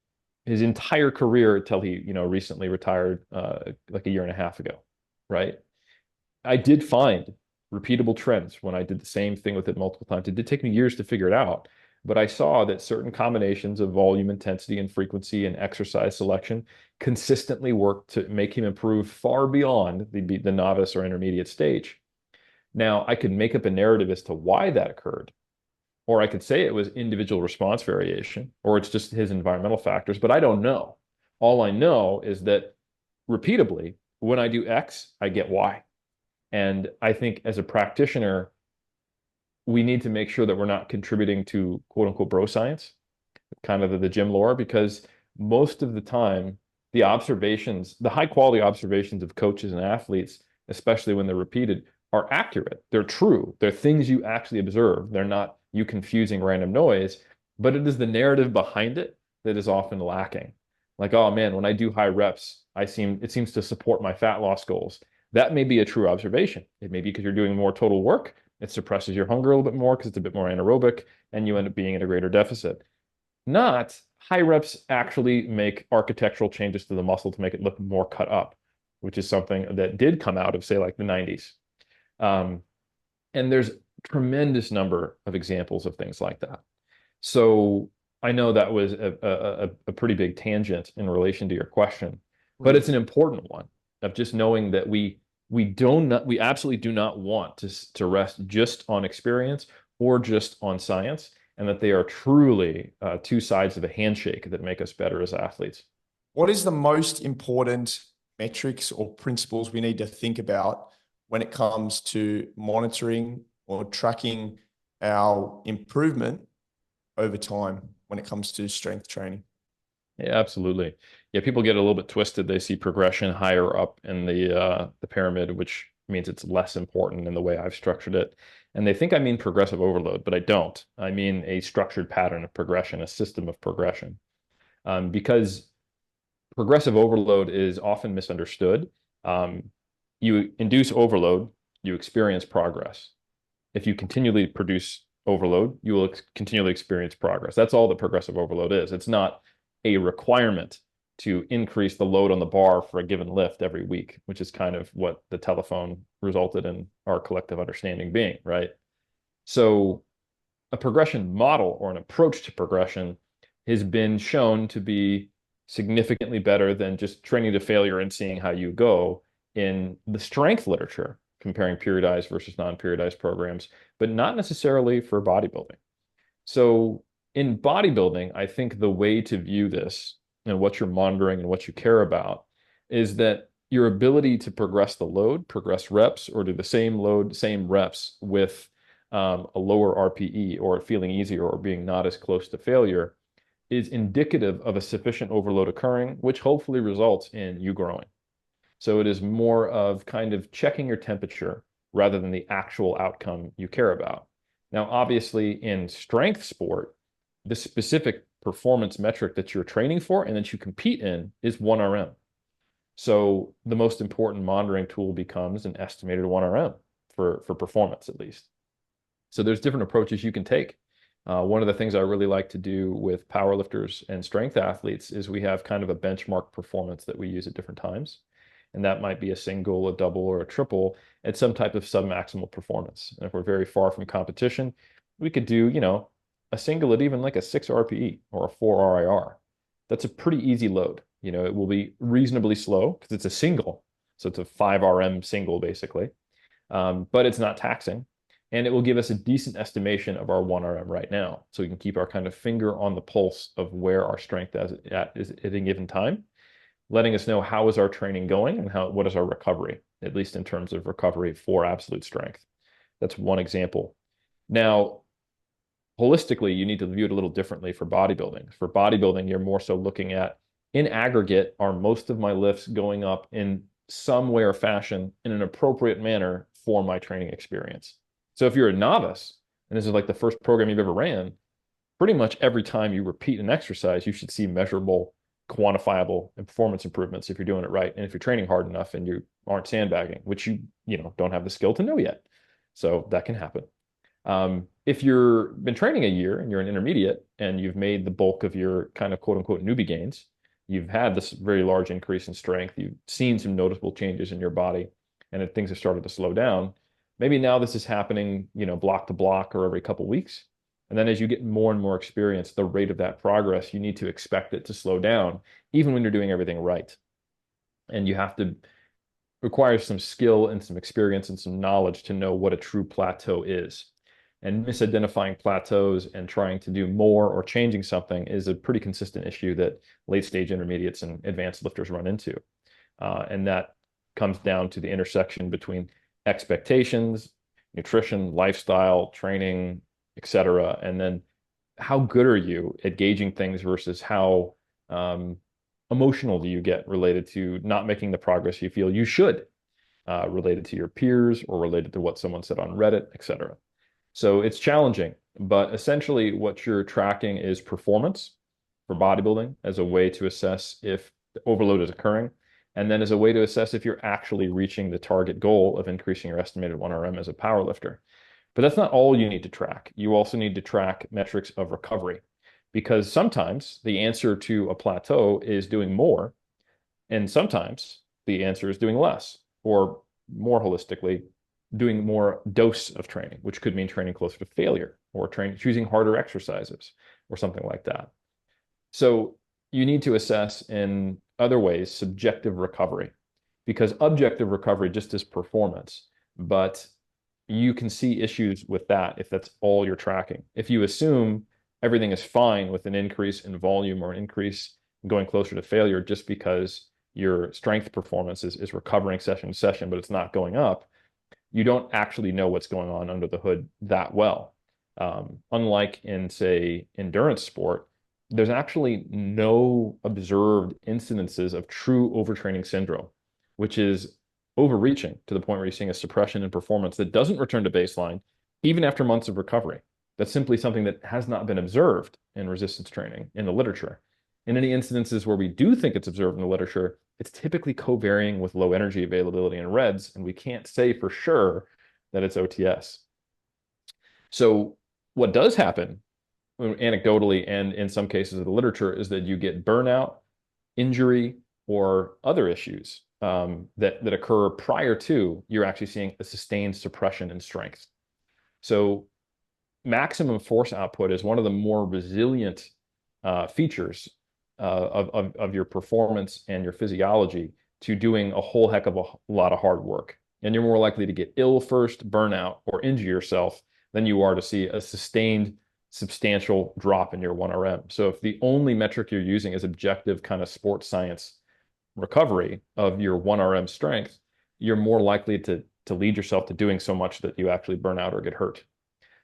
his entire career until he, recently retired like a year and a half ago, right? I did find repeatable trends when I did the same thing with it multiple times. It did take me years to figure it out, but I saw that certain combinations of volume, intensity, and frequency and exercise selection consistently worked to make him improve far beyond the novice or intermediate stage. Now, I could make up a narrative as to why that occurred, or I could say it was individual response variation, or it's just his environmental factors, but I don't know. All I know is that repeatably, when I do X, I get Y. And I think as a practitioner, we need to make sure that we're not contributing to quote unquote bro science, kind of the gym lore, because most of the time, the high quality observations of coaches and athletes, especially when they're repeated, are accurate. They're true. They're things you actually observe. They're not you confusing random noise, but it is the narrative behind it that is often lacking. Like, oh man, when I do high reps, it seems to support my fat loss goals. That may be a true observation. It may be because you're doing more total work. It suppresses your hunger a little bit more because it's a bit more anaerobic, and you end up being in a greater deficit. Not high reps actually make architectural changes to the muscle to make it look more cut up, which is something that did come out of, say, like the 90s. And there's a tremendous number of examples of things like that. So I know that was a pretty big tangent in relation to your question, but it's an important one of just knowing that we absolutely do not want to rest just on experience or just on science, and that they are truly two sides of a handshake that make us better as athletes. What is the most important metrics or principles we need to think about when it comes to monitoring or tracking our improvement over time when it comes to strength training? Yeah, absolutely. Yeah, people get a little bit twisted. They see progression higher up in the pyramid, which means it's less important in the way I've structured it. And they think I mean progressive overload, but I don't. I mean a structured pattern of progression, a system of progression. Because progressive overload is often misunderstood. You induce overload, you experience progress. If you continually produce overload, you will continually experience progress. That's all that progressive overload is. It's not a requirement to increase the load on the bar for a given lift every week, which is kind of what the telephone resulted in our collective understanding being, right? So a progression model or an approach to progression has been shown to be significantly better than just training to failure and seeing how you go in the strength literature, comparing periodized versus non-periodized programs, but not necessarily for bodybuilding. So in bodybuilding, I think the way to view this and what you're monitoring and what you care about is that your ability to progress the load, progress reps, or do the same load, same reps with a lower RPE or feeling easier or being not as close to failure is indicative of a sufficient overload occurring, which hopefully results in you growing. So it is more of kind of checking your temperature rather than the actual outcome you care about. Now, obviously, in strength sport, the specific performance metric that you're training for and that you compete in is 1RM. So the most important monitoring tool becomes an estimated 1RM for performance, at least. So there's different approaches you can take. One of the things I really like to do with powerlifters and strength athletes is we have kind of a benchmark performance that we use at different times. And that might be a single, a double, or a triple at some type of submaximal performance. And if we're very far from competition, we could do, a single at even like a 6 RPE or a 4 RIR. That's a pretty easy load. It will be reasonably slow because it's a single. So it's a 5 RM single, basically. But it's not taxing. And it will give us a decent estimation of our 1 RM right now. So we can keep our kind of finger on the pulse of where our strength is at a given time, letting us know how is our training going and what is our recovery, at least in terms of recovery for absolute strength. That's one example. Now, holistically, you need to view it a little differently for bodybuilding. For bodybuilding, you're more so looking at, in aggregate, are most of my lifts going up in some way or fashion in an appropriate manner for my training experience? So if you're a novice, and this is like the first program you've ever ran, pretty much every time you repeat an exercise, you should see measurable, quantifiable performance improvements if you're doing it right. And if you're training hard enough and you aren't sandbagging, which you don't have the skill to know yet. So that can happen. If you've been training a year and you're an intermediate and you've made the bulk of your kind of quote unquote newbie gains, you've had this very large increase in strength, you've seen some noticeable changes in your body, and if things have started to slow down, maybe now this is happening, block to block or every couple of weeks. And then as you get more and more experience, the rate of that progress, you need to expect it to slow down, even when you're doing everything right. And you have to require some skill and some experience and some knowledge to know what a true plateau is. And misidentifying plateaus and trying to do more or changing something is a pretty consistent issue that late stage intermediates and advanced lifters run into. And that comes down to the intersection between expectations, nutrition, lifestyle, training, etc. And then how good are you at gauging things versus how emotional do you get related to not making the progress you feel you should, related to your peers or related to what someone said on Reddit, etc. So it's challenging, but essentially what you're tracking is performance for bodybuilding as a way to assess if the overload is occurring, and then as a way to assess if you're actually reaching the target goal of increasing your estimated 1RM as a powerlifter. But that's not all you need to track. You also need to track metrics of recovery, because sometimes the answer to a plateau is doing more, and sometimes the answer is doing less, or more holistically, doing more dose of training, which could mean training closer to failure or choosing harder exercises or something like that. So you need to assess in other ways subjective recovery, because objective recovery just is performance, but you can see issues with that if that's all you're tracking. If you assume everything is fine with an increase in volume or an increase going closer to failure just because your strength performance is recovering session to session, but it's not going up, you don't actually know what's going on under the hood that well. Unlike in, say, endurance sport, there's actually no observed incidences of true overtraining syndrome, which is overreaching to the point where you're seeing a suppression in performance that doesn't return to baseline, even after months of recovery. That's simply something that has not been observed in resistance training in the literature. In any incidences where we do think it's observed in the literature, it's typically covariating with low energy availability in REDs, and we can't say for sure that it's OTS. So what does happen, anecdotally and in some cases of the literature, is that you get burnout, injury, or other issues that occur prior to you're actually seeing a sustained suppression in strength. So maximum force output is one of the more resilient features of your performance and your physiology to doing a whole heck of a lot of hard work. And you're more likely to get ill first, burnout, or injure yourself than you are to see a sustained substantial drop in your 1RM. So if the only metric you're using is objective kind of sports science recovery of your 1RM strength, you're more likely to lead yourself to doing so much that you actually burn out or get hurt.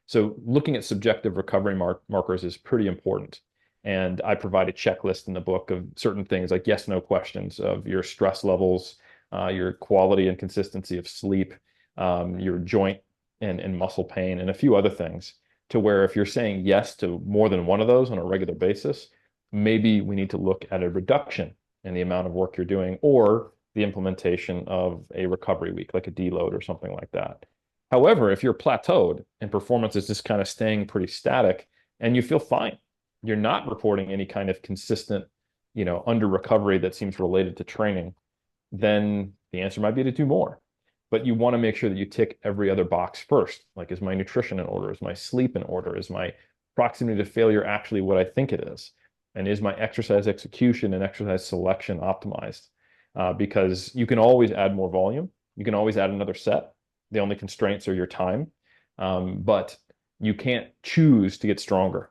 So looking at subjective recovery markers is pretty important. And I provide a checklist in the book of certain things like yes, no questions of your stress levels, your quality and consistency of sleep, your joint and muscle pain, and a few other things to where if you're saying yes to more than one of those on a regular basis, maybe we need to look at a reduction in the amount of work you're doing or the implementation of a recovery week, like a deload or something like that. However, if you're plateaued and performance is just kind of staying pretty static and you feel fine, you're not reporting any kind of consistent, under recovery that seems related to training, then the answer might be to do more. But you want to make sure that you tick every other box first. Like, is my nutrition in order? Is my sleep in order? Is my proximity to failure actually what I think it is? And is my exercise execution and exercise selection optimized? Because you can always add more volume. You can always add another set. The only constraints are your time, but you can't choose to get stronger.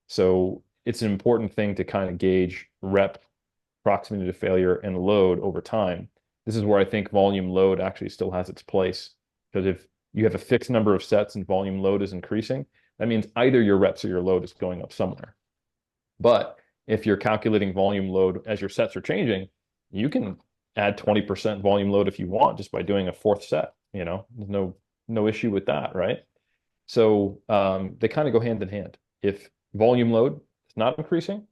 So it's an important thing to kind of gauge rep, proximity to failure, and load over time. This is where I think volume load actually still has its place. Because if you have a fixed number of sets and volume load is increasing, that means either your reps or your load is going up somewhere. But if you're calculating volume load as your sets are changing, you can add 20% volume load if you want just by doing a fourth set. There's no issue with that, right? So they kind of go hand in hand. If volume load is not increasing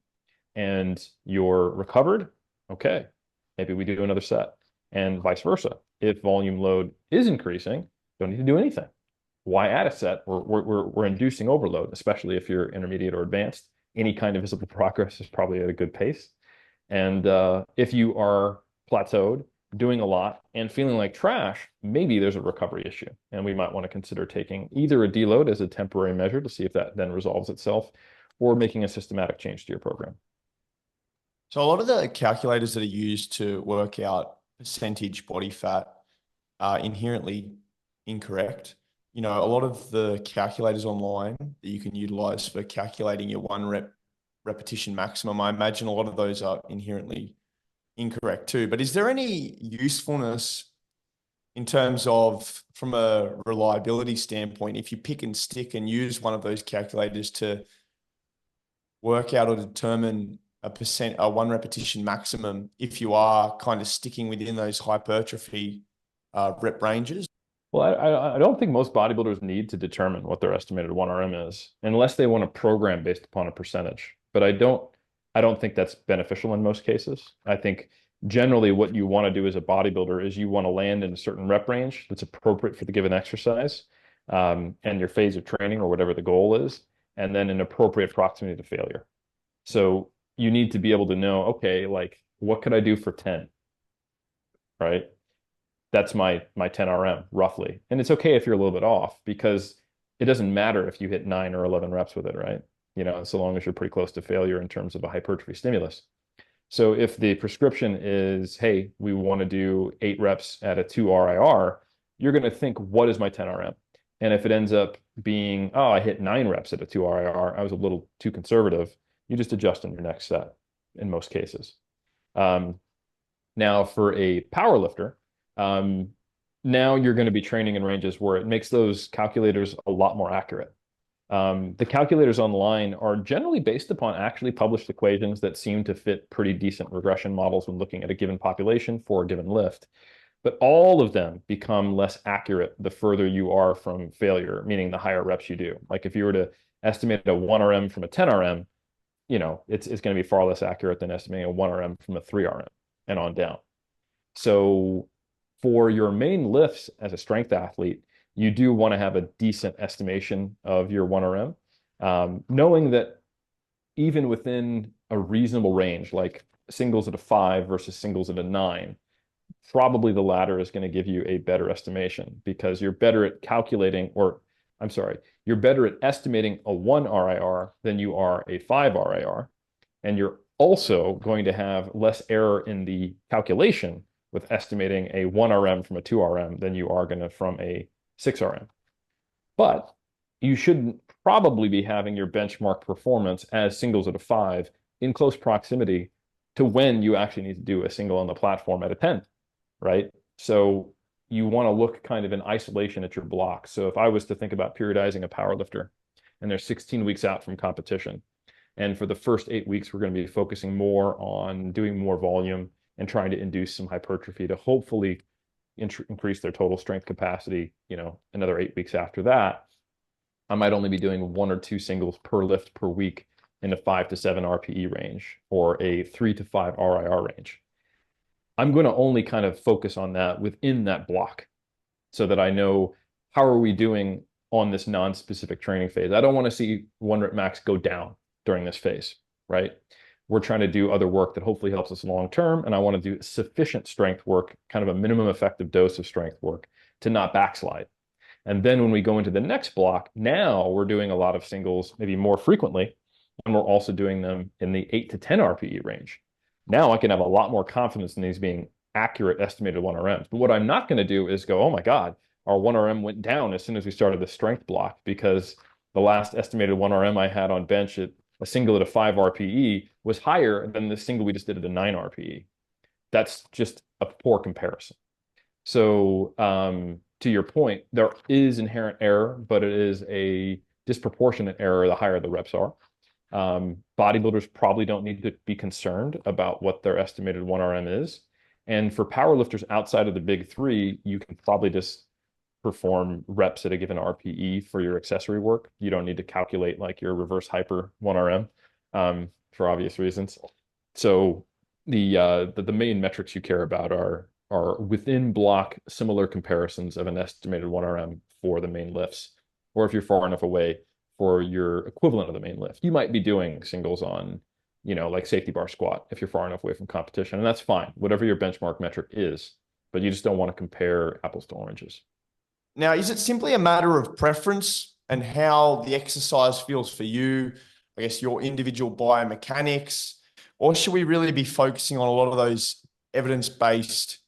and you're recovered, okay, maybe we do another set. And vice versa. If volume load is increasing, don't need to do anything. Why add a set? We're inducing overload, especially if you're intermediate or advanced. Any kind of visible progress is probably at a good pace. And if you are plateaued, doing a lot, and feeling like trash, maybe there's a recovery issue. And we might want to consider taking either a deload as a temporary measure to see if that then resolves itself, or making a systematic change to your program. So a lot of the calculators that are used to work out percentage body fat are inherently incorrect. A lot of the calculators online that you can utilize for calculating your repetition maximum, I imagine a lot of those are inherently incorrect too. But is there any usefulness in terms of, from a reliability standpoint, if you pick and stick and use one of those calculators to work out or determine a one repetition maximum, if you are kind of sticking within those hypertrophy rep ranges? Well, I don't think most bodybuilders need to determine what their estimated 1RM is unless they want to program based upon a percentage. But I don't think that's beneficial in most cases. I think generally what you want to do as a bodybuilder is you want to land in a certain rep range that's appropriate for the given exercise, and your phase of training or whatever the goal is, and then an appropriate proximity to failure. So you need to be able to know, okay, like what could I do for 10, right? That's my 10 RM roughly. And it's okay if you're a little bit off because it doesn't matter if you hit 9 or 11 reps with it, right? So long as you're pretty close to failure in terms of a hypertrophy stimulus. So if the prescription is, hey, we want to do 8 reps at a 2 RIR, you're going to think, what is my 10 RM? And if it ends up being, oh, I hit 9 reps at a 2 RIR, I was a little too conservative, you just adjust in your next set in most cases. Now for a power lifter, now you're going to be training in ranges where it makes those calculators a lot more accurate. The calculators online are generally based upon actually published equations that seem to fit pretty decent regression models when looking at a given population for a given lift. But all of them become less accurate the further you are from failure, meaning the higher reps you do. Like if you were to estimate a 1 RM from a 10 RM, it's going to be far less accurate than estimating a 1 RM from a 3 RM and on down. So for your main lifts as a strength athlete, you do want to have a decent estimation of your 1 RM, knowing that even within a reasonable range, like singles at a 5 versus singles at a 9, probably the latter is going to give you a better estimation because you're better at calculating or I'm sorry, you're better at estimating a 1 RIR than you are a 5 RIR. And you're also going to have less error in the calculation with estimating a 1 RM from a 2 RM than you are going to from a 6 RM. But you shouldn't probably be having your benchmark performance as singles at a 5 in close proximity to when you actually need to do a single on the platform at a 10, right? So you want to look kind of in isolation at your block. So if I was to think about periodizing a power lifter and they're 16 weeks out from competition, and for the first 8 weeks, we're going to be focusing more on doing more volume and trying to induce some hypertrophy to hopefully increase their total strength capacity, another 8 weeks after that. I might only be doing 1 or 2 singles per lift per week in a 5 to 7 RPE range or a 3 to 5 RIR range. I'm going to only kind of focus on that within that block so that I know how are we doing on this non-specific training phase. I don't want to see 1 rep max go down during this phase, right? We're trying to do other work that hopefully helps us long term, and I want to do sufficient strength work, kind of a minimum effective dose of strength work to not backslide. And then when we go into the next block, now we're doing a lot of singles, maybe more frequently, and we're also doing them in the 8 to 10 RPE range. Now I can have a lot more confidence in these being accurate estimated 1RMs. But what I'm not going to do is go, oh my God, our 1RM went down as soon as we started the strength block because the last estimated 1RM I had on bench at a single at a 5 RPE was higher than the single we just did at a 9 RPE. That's just a poor comparison. So to your point, there is inherent error, but it is a disproportionate error the higher the reps are. Bodybuilders probably don't need to be concerned about what their estimated 1RM is. And for powerlifters outside of the big three, you can probably just perform reps at a given RPE for your accessory work. You don't need to calculate like your reverse hyper 1RM for obvious reasons. So the main metrics you care about are within block similar comparisons of an estimated 1RM for the main lifts, or if you're far enough away for your equivalent of the main lift. You might be doing singles on, like safety bar squat if you're far enough away from competition, and that's fine, whatever your benchmark metric is, but you just don't want to compare apples to oranges. Now, is it simply a matter of preference and how the exercise feels for you? I guess your individual biomechanics, or should we really be focusing on a lot of those evidence-based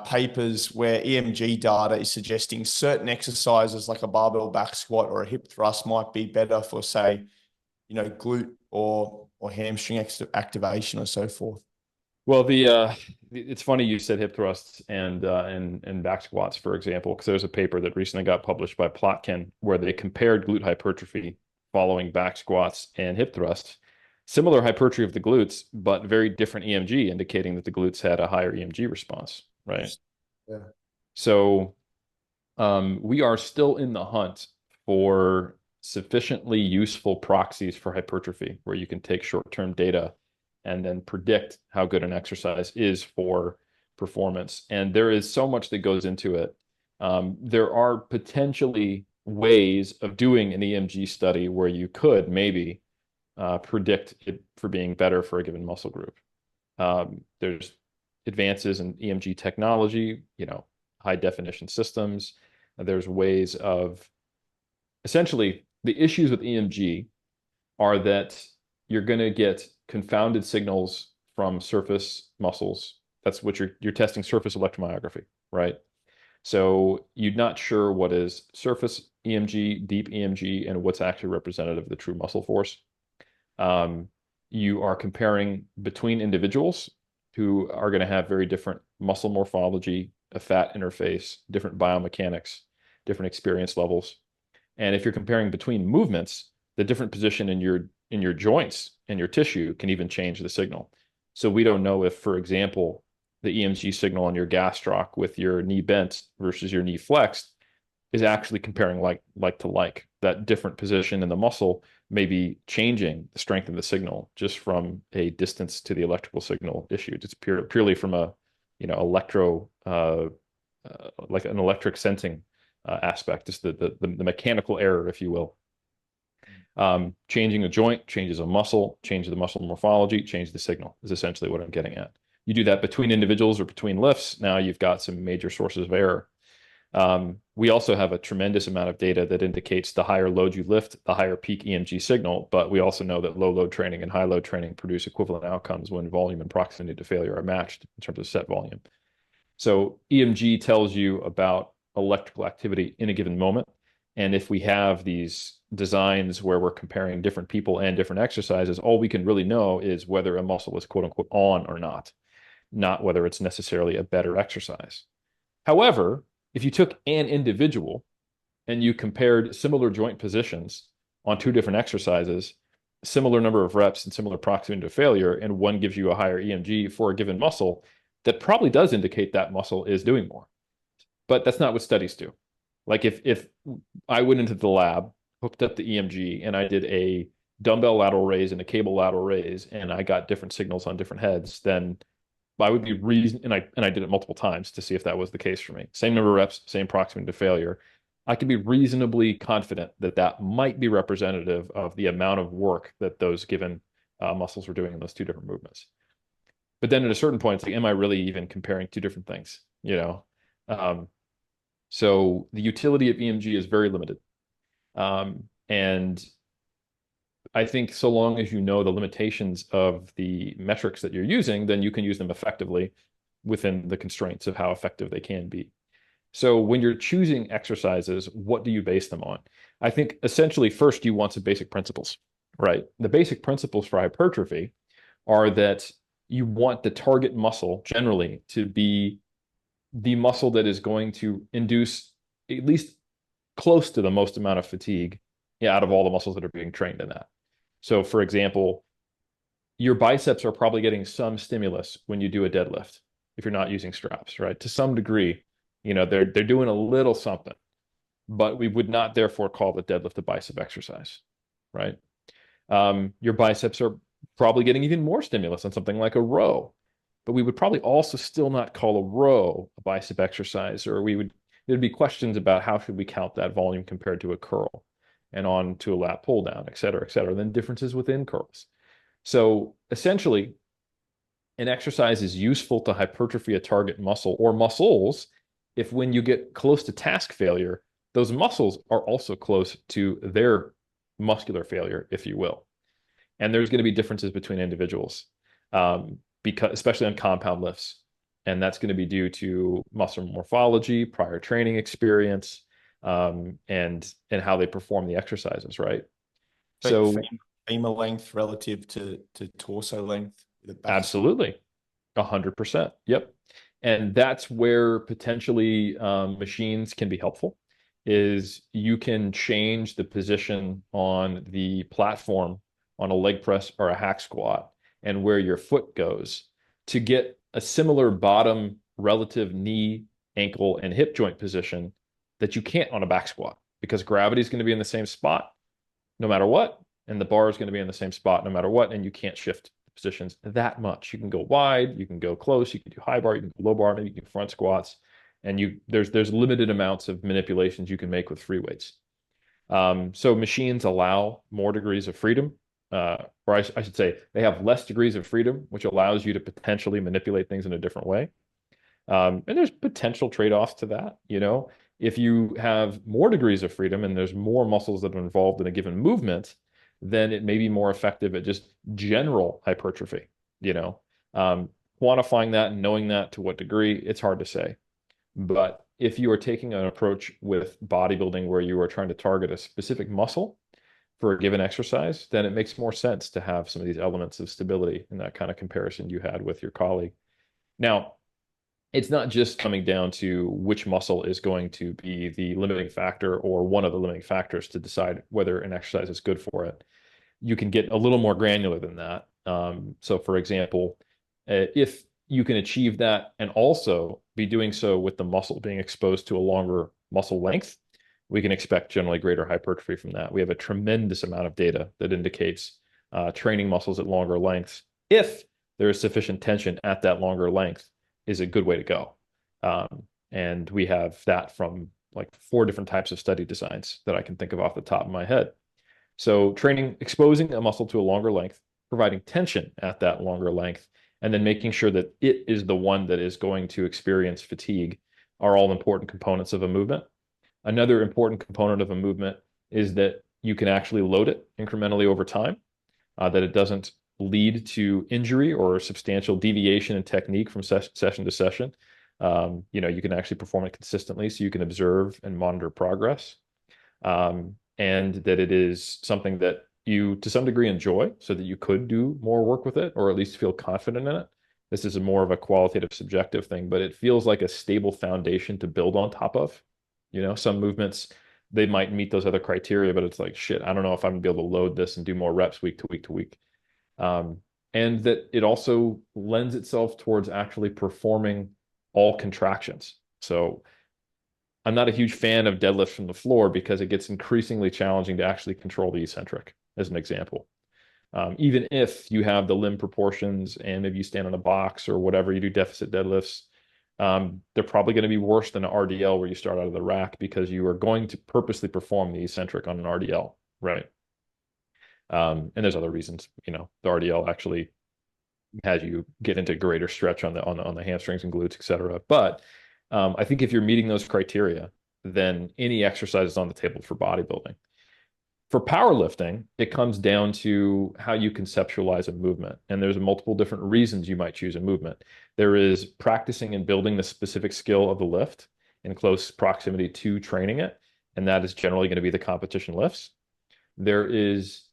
papers where EMG data is suggesting certain exercises like a barbell back squat or a hip thrust might be better for, say, glute or hamstring activation or so forth? Well, it's funny you said hip thrusts and back squats, for example, because there's a paper that recently got published by Plotkin where they compared glute hypertrophy following back squats and hip thrusts. Similar hypertrophy of the glutes, but very different EMG, indicating that the glutes had a higher EMG response, right? Yeah. So we are still in the hunt for sufficiently useful proxies for hypertrophy, where you can take short-term data and then predict how good an exercise is for performance. And there is so much that goes into it. There are potentially ways of doing an EMG study where you could maybe predict it for being better for a given muscle group. There's advances in EMG technology, high definition systems. There's ways of essentially the issues with EMG are that you're going to get confounded signals from surface muscles. That's what you're testing surface electromyography, right? So you're not sure what is surface EMG, deep EMG, and what's actually representative of the true muscle force. You are comparing between individuals who are going to have very different muscle morphology, a fat interface, different biomechanics, different experience levels. And if you're comparing between movements, the different position in your joints and your tissue can even change the signal. So we don't know if, for example, the EMG signal on your gastroc with your knee bent versus your knee flexed is actually comparing like to like. That different position in the muscle may be changing the strength of the signal just from a distance to the electrical signal issued. It's purely from a electro like an electric sensing aspect, just the mechanical error, if you will. Changing a joint changes a muscle, changes the muscle morphology, change the signal is essentially what I'm getting at. You do that between individuals or between lifts, now you've got some major sources of error. We also have a tremendous amount of data that indicates the higher load you lift, the higher peak EMG signal. But we also know that low load training and high load training produce equivalent outcomes when volume and proximity to failure are matched in terms of set volume. So EMG tells you about electrical activity in a given moment. And if we have these designs where we're comparing different people and different exercises, all we can really know is whether a muscle is quote unquote on or not whether it's necessarily a better exercise. However, if you took an individual and you compared similar joint positions on two different exercises, similar number of reps and similar proximity to failure, and one gives you a higher EMG for a given muscle, that probably does indicate that muscle is doing more. But that's not what studies do. Like if I went into the lab, hooked up the EMG, and I did a dumbbell lateral raise and a cable lateral raise, and I got different signals on different heads, then I would be and I did it multiple times to see if that was the case for me. Same number of reps, same proximity to failure. I could be reasonably confident that that might be representative of the amount of work that those given muscles were doing in those two different movements. But then at a certain point, it's like, am I really even comparing two different things? So the utility of EMG is very limited. And I think so long as you know the limitations of the metrics that you're using, then you can use them effectively within the constraints of how effective they can be. So when you're choosing exercises, what do you base them on? I think essentially first you want some basic principles, right? The basic principles for hypertrophy are that you want the target muscle generally to be the muscle that is going to induce at least close to the most amount of fatigue out of all the muscles that are being trained in that. So for example, your biceps are probably getting some stimulus when you do a deadlift if you're not using straps, right? To some degree, they're doing a little something, but we would not therefore call the deadlift a bicep exercise, right? Your biceps are probably getting even more stimulus on something like a row, but we would probably also still not call a row a bicep exercise, or there'd be questions about how should we count that volume compared to a curl and on to a lat pull down, et cetera, then differences within curls. So essentially, an exercise is useful to hypertrophy a target muscle or muscles if when you get close to task failure, those muscles are also close to their muscular failure, if you will. And there's going to be differences between individuals, because especially on compound lifts. And that's going to be due to muscle morphology, prior training experience, and how they perform the exercises, right? So femur length relative to torso length. Absolutely. 100%. Yep. And that's where potentially machines can be helpful, is you can change the position on the platform on a leg press or a hack squat and where your foot goes to get a similar bottom relative knee, ankle, and hip joint position that you can't on a back squat, because gravity is going to be in the same spot no matter what, and the bar is going to be in the same spot no matter what, and you can't shift positions that much. You can go wide, you can go close, you can do high bar, you can go low bar, maybe you can front squats, and there's limited amounts of manipulations you can make with free weights. So machines allow more degrees of freedom, or I should say they have less degrees of freedom, which allows you to potentially manipulate things in a different way. And there's potential trade-offs to that. If you have more degrees of freedom and there's more muscles that are involved in a given movement, then it may be more effective at just general hypertrophy. Quantifying that and knowing that to what degree, it's hard to say. But if you are taking an approach with bodybuilding where you are trying to target a specific muscle for a given exercise, then it makes more sense to have some of these elements of stability in that kind of comparison you had with your colleague. Now, it's not just coming down to which muscle is going to be the limiting factor or one of the limiting factors to decide whether an exercise is good for it. You can get a little more granular than that. So for example, if you can achieve that and also be doing so with the muscle being exposed to a longer muscle length, we can expect generally greater hypertrophy from that. We have a tremendous amount of data that indicates training muscles at longer lengths, if there is sufficient tension at that longer length, is a good way to go. And we have that from like 4 different types of study designs that I can think of off the top of my head. So exposing a muscle to a longer length, providing tension at that longer length, and then making sure that it is the one that is going to experience fatigue are all important components of a movement. Another important component of a movement is that you can actually load it incrementally over time, that it doesn't lead to injury or substantial deviation in technique from session to session. You can actually perform it consistently so you can observe and monitor progress. And that it is something that you, to some degree, enjoy so that you could do more work with it or at least feel confident in it. This is more of a qualitative subjective thing, but it feels like a stable foundation to build on top of. Some movements, they might meet those other criteria, but it's like, shit, I don't know if I'm gonna be able to load this and do more reps week to week to week. And that it also lends itself towards actually performing all contractions. So I'm not a huge fan of deadlifts from the floor because it gets increasingly challenging to actually control the eccentric, as an example. Even if you have the limb proportions and maybe you stand on a box or whatever, you do deficit deadlifts, they're probably going to be worse than an RDL where you start out of the rack because you are going to purposely perform the eccentric on an RDL, right? And there's other reasons, the RDL actually has you get into greater stretch on the hamstrings and glutes, et cetera. But I think if you're meeting those criteria, then any exercise is on the table for bodybuilding. For powerlifting, it comes down to how you conceptualize a movement. And there's multiple different reasons you might choose a movement. There is practicing and building the specific skill of the lift in close proximity to training it. And that is generally going to be the competition lifts. There is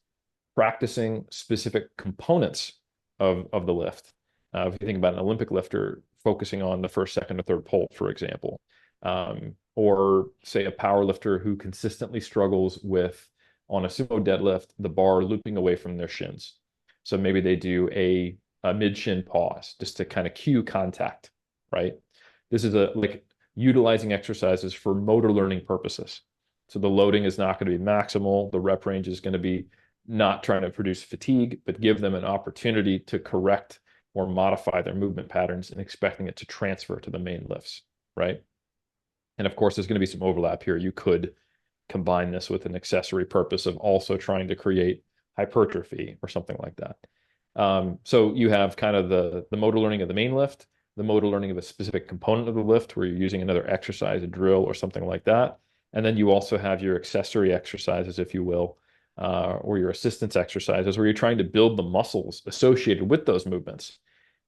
practicing specific components of the lift. If you think about an Olympic lifter, focusing on the first, second, or third pull, for example, or say a power lifter who consistently struggles with, on a sumo deadlift, the bar looping away from their shins. So maybe they do a mid-shin pause just to kind of cue contact, right? This is like utilizing exercises for motor learning purposes. So the loading is not going to be maximal. The rep range is going to be not trying to produce fatigue, but give them an opportunity to correct or modify their movement patterns and expecting it to transfer to the main lifts, right? And of course, there's going to be some overlap here. You could combine this with an accessory purpose of also trying to create hypertrophy or something like that. So you have kind of the motor learning of the main lift, the motor learning of a specific component of the lift where you're using another exercise, a drill or something like that. And then you also have your accessory exercises, if you will, or your assistance exercises where you're trying to build the muscles associated with those movements.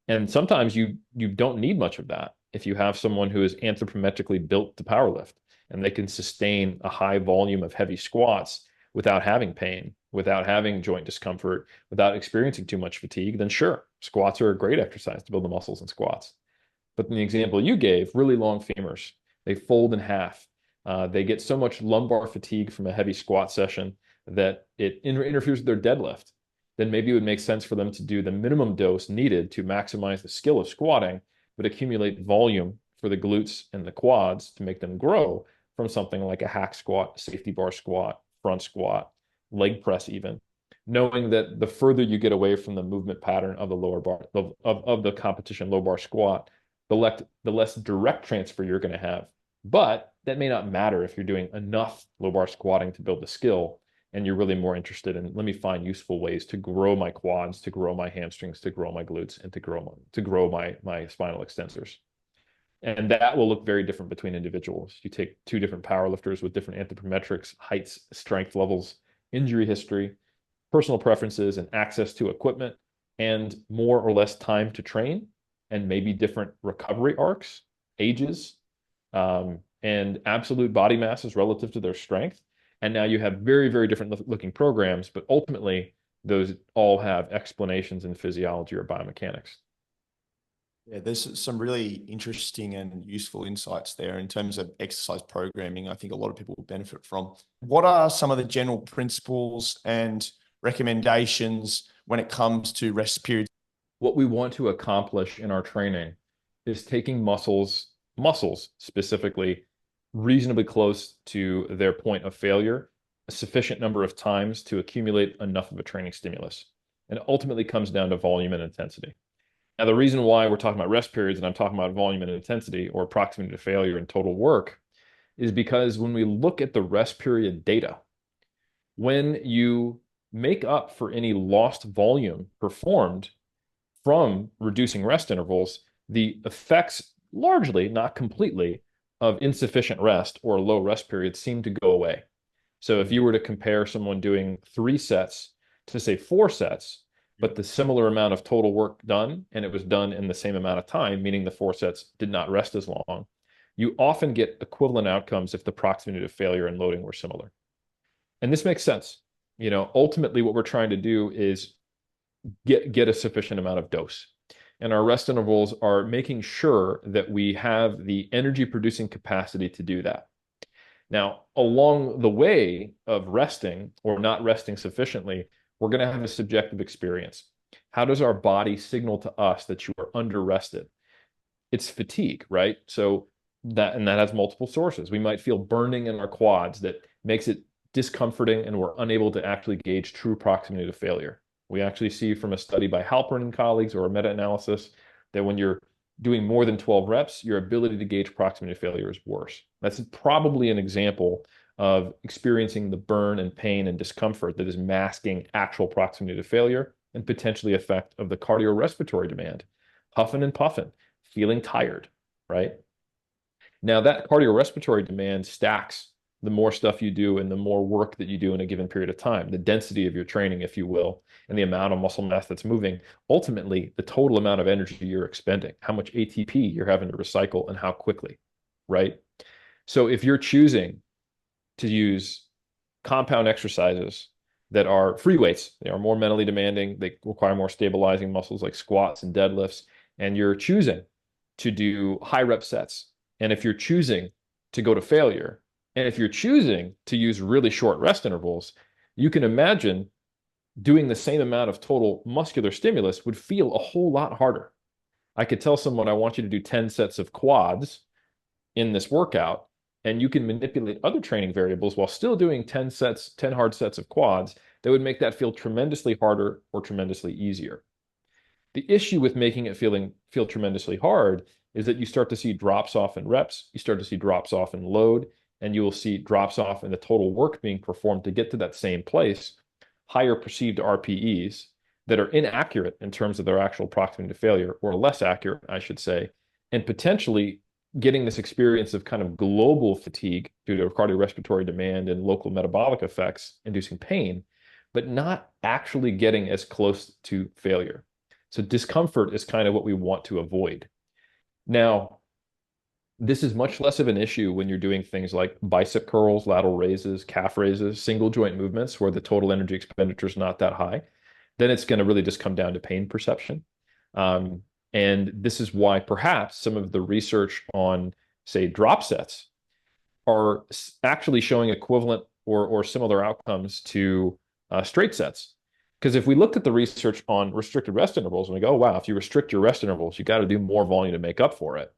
And sometimes you don't need much of that if you have someone who is anthropometrically built to powerlift and they can sustain a high volume of heavy squats without having pain, without having joint discomfort, without experiencing too much fatigue, then sure, squats are a great exercise to build the muscles in squats. But in the example you gave, really long femurs, they fold in half. They get so much lumbar fatigue from a heavy squat session that it interferes with their deadlift. Then maybe it would make sense for them to do the minimum dose needed to maximize the skill of squatting, but accumulate volume for the glutes and the quads to make them grow from something like a hack squat, safety bar squat, front squat, leg press even, knowing that the further you get away from the movement pattern of the lower bar, of the competition low bar squat, the less direct transfer you're going to have. But that may not matter if you're doing enough low bar squatting to build the skill and you're really more interested in, let me find useful ways to grow my quads, to grow my hamstrings, to grow my glutes, and to grow my spinal extensors. And that will look very different between individuals. You take two different powerlifters with different anthropometrics, heights, strength levels, injury history, personal preferences, and access to equipment, and more or less time to train, and maybe different recovery arcs, ages, and absolute body masses relative to their strength. And now you have very, very different looking programs, but ultimately those all have explanations in physiology or biomechanics. Yeah, there's some really interesting and useful insights there in terms of exercise programming. I think a lot of people will benefit from. What are some of the general principles and recommendations when it comes to rest periods? What we want to accomplish in our training is taking muscles specifically, reasonably close to their point of failure, a sufficient number of times to accumulate enough of a training stimulus. And it ultimately comes down to volume and intensity. Now, the reason why we're talking about rest periods and I'm talking about volume and intensity or proximity to failure and total work is because when we look at the rest period data, when you make up for any lost volume performed from reducing rest intervals, the effects largely, not completely, of insufficient rest or low rest periods seem to go away. So if you were to compare someone doing 3 sets to say 4 sets, but the similar amount of total work done, and it was done in the same amount of time, meaning the 4 sets did not rest as long, you often get equivalent outcomes if the proximity to failure and loading were similar. And this makes sense. Ultimately what we're trying to do is get a sufficient amount of dose. And our rest intervals are making sure that we have the energy producing capacity to do that. Now, along the way of resting or not resting sufficiently, we're going to have a subjective experience. How does our body signal to us that you are under rested? It's fatigue, right? So that has multiple sources. We might feel burning in our quads that makes it discomforting and we're unable to actually gauge true proximity to failure. We actually see from a study by Halpern and colleagues or a meta-analysis that when you're doing more than 12 reps, your ability to gauge proximity to failure is worse. That's probably an example of experiencing the burn and pain and discomfort that is masking actual proximity to failure and potentially effect of the cardiorespiratory demand, huffing and puffing, feeling tired, right? Now that cardiorespiratory demand stacks the more stuff you do and the more work that you do in a given period of time, the density of your training, if you will, and the amount of muscle mass that's moving, ultimately the total amount of energy you're expending, how much ATP you're having to recycle and how quickly, right? So if you're choosing to use compound exercises that are free weights, they are more mentally demanding, they require more stabilizing muscles like squats and deadlifts, and you're choosing to do high rep sets, and if you're choosing to go to failure, and if you're choosing to use really short rest intervals, you can imagine doing the same amount of total muscular stimulus would feel a whole lot harder. I could tell someone, I want you to do 10 sets of quads in this workout, and you can manipulate other training variables while still doing 10 sets, 10 hard sets of quads that would make that feel tremendously harder or tremendously easier. The issue with making it feel tremendously hard is that you start to see drops off in reps, you start to see drops off in load, and you will see drops off in the total work being performed to get to that same place, higher perceived RPEs that are inaccurate in terms of their actual proximity to failure, or less accurate, I should say, and potentially getting this experience of kind of global fatigue due to cardiorespiratory demand and local metabolic effects inducing pain, but not actually getting as close to failure. So discomfort is kind of what we want to avoid. Now, this is much less of an issue when you're doing things like bicep curls, lateral raises, calf raises, single joint movements where the total energy expenditure is not that high. Then it's going to really just come down to pain perception. And this is why perhaps some of the research on, say, drop sets are actually showing equivalent or similar outcomes to straight sets. Because if we looked at the research on restricted rest intervals and we go, oh, wow, if you restrict your rest intervals, you got to do more volume to make up for it.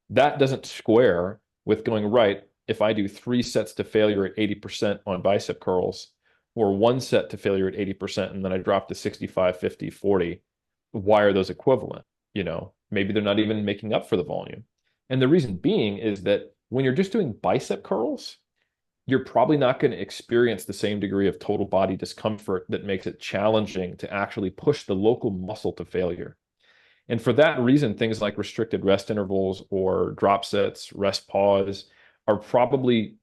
That doesn't square with going, right, if I do 3 sets to failure at 80% on bicep curls, or 1 set to failure at 80%, and then I drop to 65, 50, 40, why are those equivalent? Maybe they're not even making up for the volume. And the reason being is that when you're just doing bicep curls, you're probably not going to experience the same degree of total body discomfort that makes it challenging to actually push the local muscle to failure. And for that reason, things like restricted rest intervals or drop sets, rest pause are probably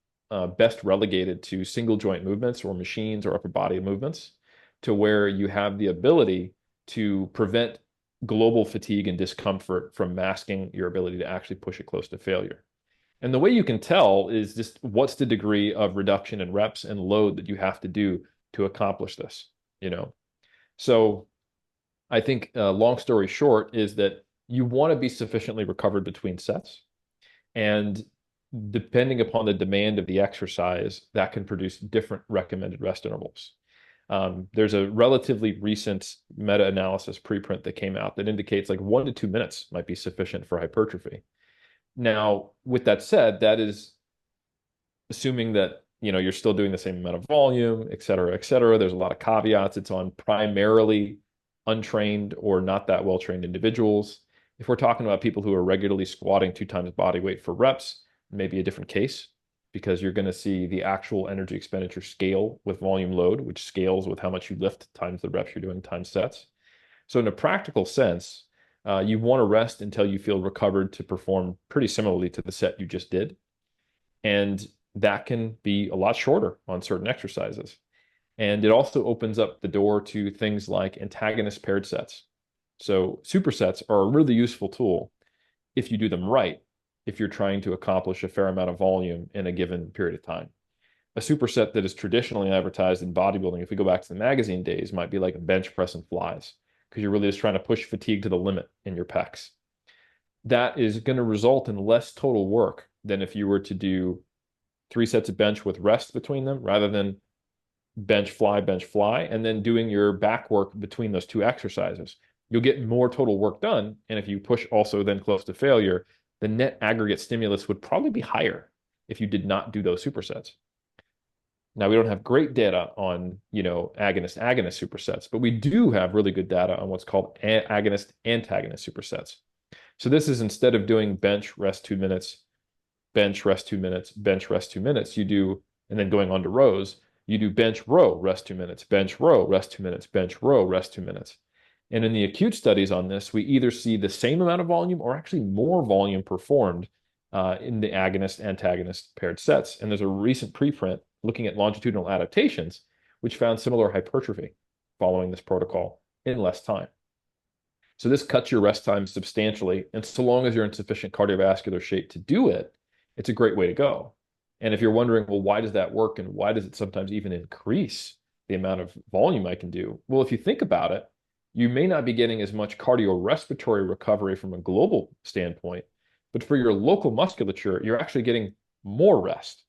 best relegated to single joint movements or machines or upper body movements, to where you have the ability to prevent global fatigue and discomfort from masking your ability to actually push it close to failure. And the way you can tell is just what's the degree of reduction in reps and load that you have to do to accomplish this. So I think long story short is that you want to be sufficiently recovered between sets. And depending upon the demand of the exercise, that can produce different recommended rest intervals. There's a relatively recent meta-analysis preprint that came out that indicates like 1 to 2 minutes might be sufficient for hypertrophy. Now, with that said, that is assuming that you're still doing the same amount of volume, et cetera, et cetera. There's a lot of caveats. It's on primarily untrained or not that well-trained individuals. If we're talking about people who are regularly squatting 2 times body weight for reps, maybe a different case, because you're going to see the actual energy expenditure scale with volume load, which scales with how much you lift times the reps you're doing times sets. So in a practical sense, you want to rest until you feel recovered to perform pretty similarly to the set you just did. And that can be a lot shorter on certain exercises. And it also opens up the door to things like antagonist paired sets. So supersets are a really useful tool if you do them right, if you're trying to accomplish a fair amount of volume in a given period of time. A superset that is traditionally advertised in bodybuilding, if we go back to the magazine days, might be like a bench press and flies, because you're really just trying to push fatigue to the limit in your pecs. That is going to result in less total work than if you were to do 3 sets of bench with rest between them, rather than bench, fly, and then doing your back work between those two exercises. You'll get more total work done. And if you push also then close to failure, the net aggregate stimulus would probably be higher if you did not do those supersets. Now, we don't have great data on, agonist supersets, but we do have really good data on what's called agonist antagonist supersets. So this is, instead of doing bench, rest 2 minutes, bench, rest 2 minutes, bench, rest 2 minutes, you do, and then going on to rows, you do bench, row, rest 2 minutes, bench, row, rest 2 minutes, bench, row, rest 2 minutes. And in the acute studies on this, we either see the same amount of volume or actually more volume performed in the agonist antagonist paired sets. And there's a recent preprint looking at longitudinal adaptations, which found similar hypertrophy following this protocol in less time. So this cuts your rest time substantially. And so long as you're in sufficient cardiovascular shape to do it, it's a great way to go. And if you're wondering, well, why does that work? And why does it sometimes even increase the amount of volume I can do? Well, if you think about it, you may not be getting as much cardiorespiratory recovery from a global standpoint, but for your local musculature, you're actually getting more rest.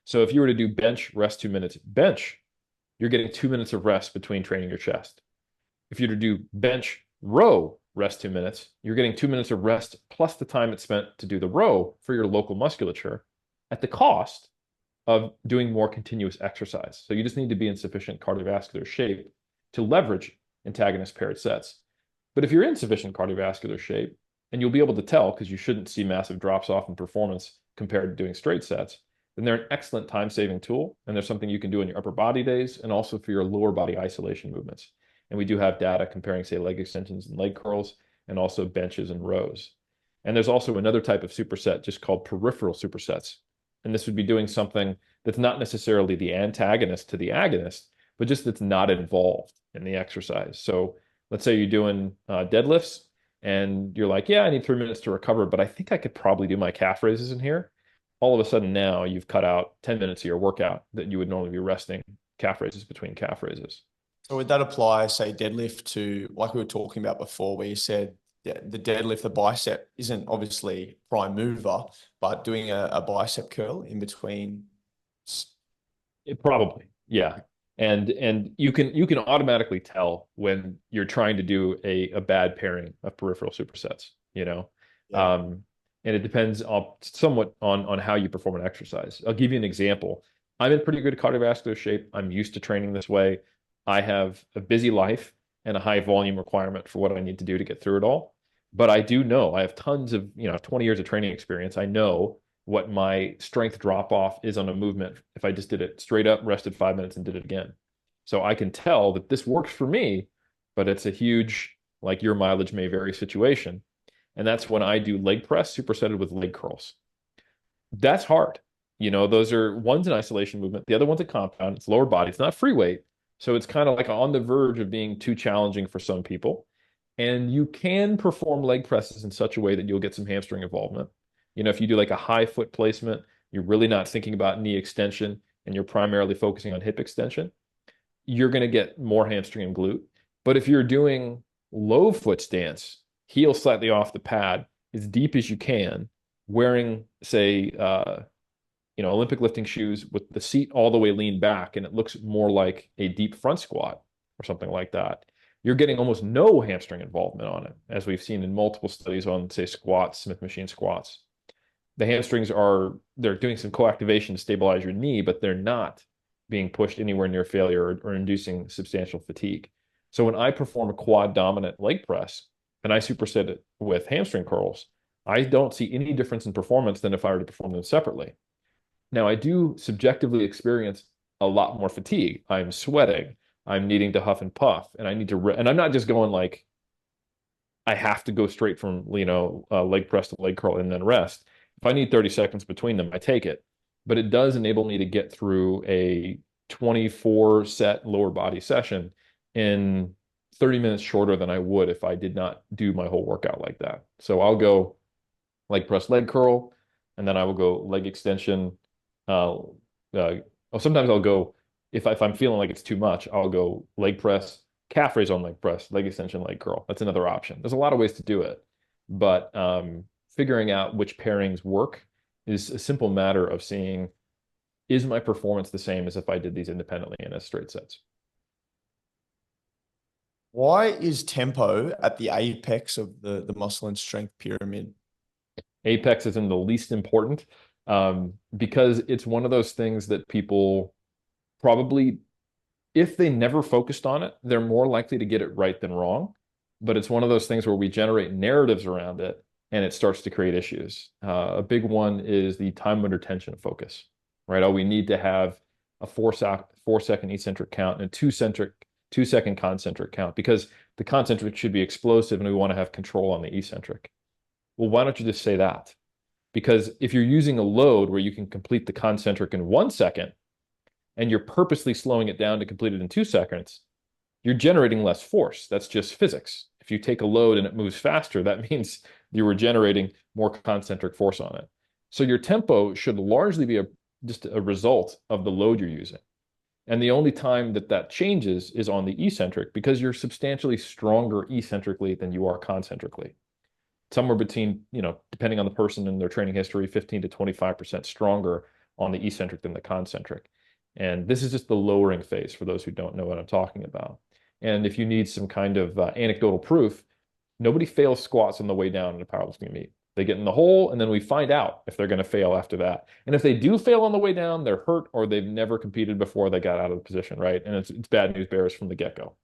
So if you were to do bench, rest 2 minutes, bench, you're getting 2 minutes of rest between training your chest. If you were to do bench, row, rest 2 minutes, you're getting 2 minutes of rest plus the time it's spent to do the row for your local musculature at the cost of doing more continuous exercise. So you just need to be in sufficient cardiovascular shape to leverage antagonist paired sets. But if you're in sufficient cardiovascular shape, and you'll be able to tell because you shouldn't see massive drops off in performance compared to doing straight sets, then they're an excellent time-saving tool, and there's something you can do in your upper body days and also for your lower body isolation movements. And we do have data comparing, say, leg extensions and leg curls, and also benches and rows. And there's also another type of superset just called peripheral supersets. And this would be doing something that's not necessarily the antagonist to the agonist, but just that's not involved in the exercise. So let's say you're doing deadlifts, and you're like, yeah, I need 3 minutes to recover, but I think I could probably do my calf raises in here. All of a sudden now you've cut out 10 minutes of your workout that you would normally be resting calf raises between calf raises. So would that apply, say, deadlift to, like we were talking about before, where you said the deadlift, the bicep isn't obviously prime mover, but doing a bicep curl in between? Probably, yeah. And you can automatically tell when you're trying to do a bad pairing of peripheral supersets, Yeah. And it depends somewhat on how you perform an exercise. I'll give you an example. I'm in pretty good cardiovascular shape. I'm used to training this way. I have a busy life and a high volume requirement for what I need to do to get through it all. But I do know I have tons of 20 years of training experience. I know what my strength drop off is on a movement if I just did it straight up, rested 5 minutes, and did it again. So I can tell that this works for me, but it's a huge, like, your mileage may vary situation. And that's when I do leg press supersetted with leg curls. That's hard. Those are, one's an isolation movement, the other one's a compound. It's lower body. It's not free weight. So it's kind of like on the verge of being too challenging for some people. And you can perform leg presses in such a way that you'll get some hamstring involvement. If you do like a high foot placement, you're really not thinking about knee extension and you're primarily focusing on hip extension, you're going to get more hamstring and glute. But if you're doing low foot stance, heel slightly off the pad, as deep as you can, wearing, say, Olympic lifting shoes with the seat all the way leaned back, and it looks more like a deep front squat or something like that, you're getting almost no hamstring involvement on it, as we've seen in multiple studies on, say, squats, Smith machine squats. The hamstrings they're doing some co-activation to stabilize your knee, but they're not being pushed anywhere near failure or inducing substantial fatigue. So when I perform a quad dominant leg press and I superset it with hamstring curls, I don't see any difference in performance than if I were to perform them separately. Now, I do subjectively experience a lot more fatigue. I'm sweating. I'm needing to huff and puff, and I need to, and I'm not just going like, I have to go straight from, leg press to leg curl and then rest. If I need 30 seconds between them, I take it. but it does enable me to get through a 24 set lower body session in 30 minutes shorter than I would if I did not do my whole workout like that. So I'll go leg press, leg curl, and then I will go leg extension. Uh, Sometimes I'll go, if I'm feeling like it's too much, I'll go leg press, calf raise on leg press, leg extension, leg curl. That's another option. There's a lot of ways to do it, but figuring out which pairings work is a simple matter of seeing, is my performance the same as if I did these independently in as straight sets? Why is tempo at the apex of the muscle and strength pyramid? Apex isn't the least important, because it's one of those things that people probably, if they never focused on it, they're more likely to get it right than wrong. But it's one of those things where we generate narratives around it and it starts to create issues. A big one is the time under tension focus, right? Oh, we need to have a 4 second eccentric count and a 2 second concentric count because the concentric should be explosive and we want to have control on the eccentric. Well, why don't you just say that? Because if you're using a load where you can complete the concentric in 1 second and you're purposely slowing it down to complete it in 2 seconds, you're generating less force. That's just physics. If you take a load and it moves faster, that means you were generating more concentric force on it. So your tempo should largely be just a result of the load you're using. And the only time that that changes is on the eccentric because you're substantially stronger eccentrically than you are concentrically. Somewhere between, depending on the person and their training history, 15 to 25% stronger on the eccentric than the concentric. And this is just the lowering phase for those who don't know what I'm talking about. And if you need some kind of anecdotal proof, nobody fails squats on the way down in a powerlifting meet. They get in the hole, and then we find out if they're going to fail after that. And if they do fail on the way down, they're hurt or they've never competed before they got out of the position, right? And it's bad news bears from the get-go.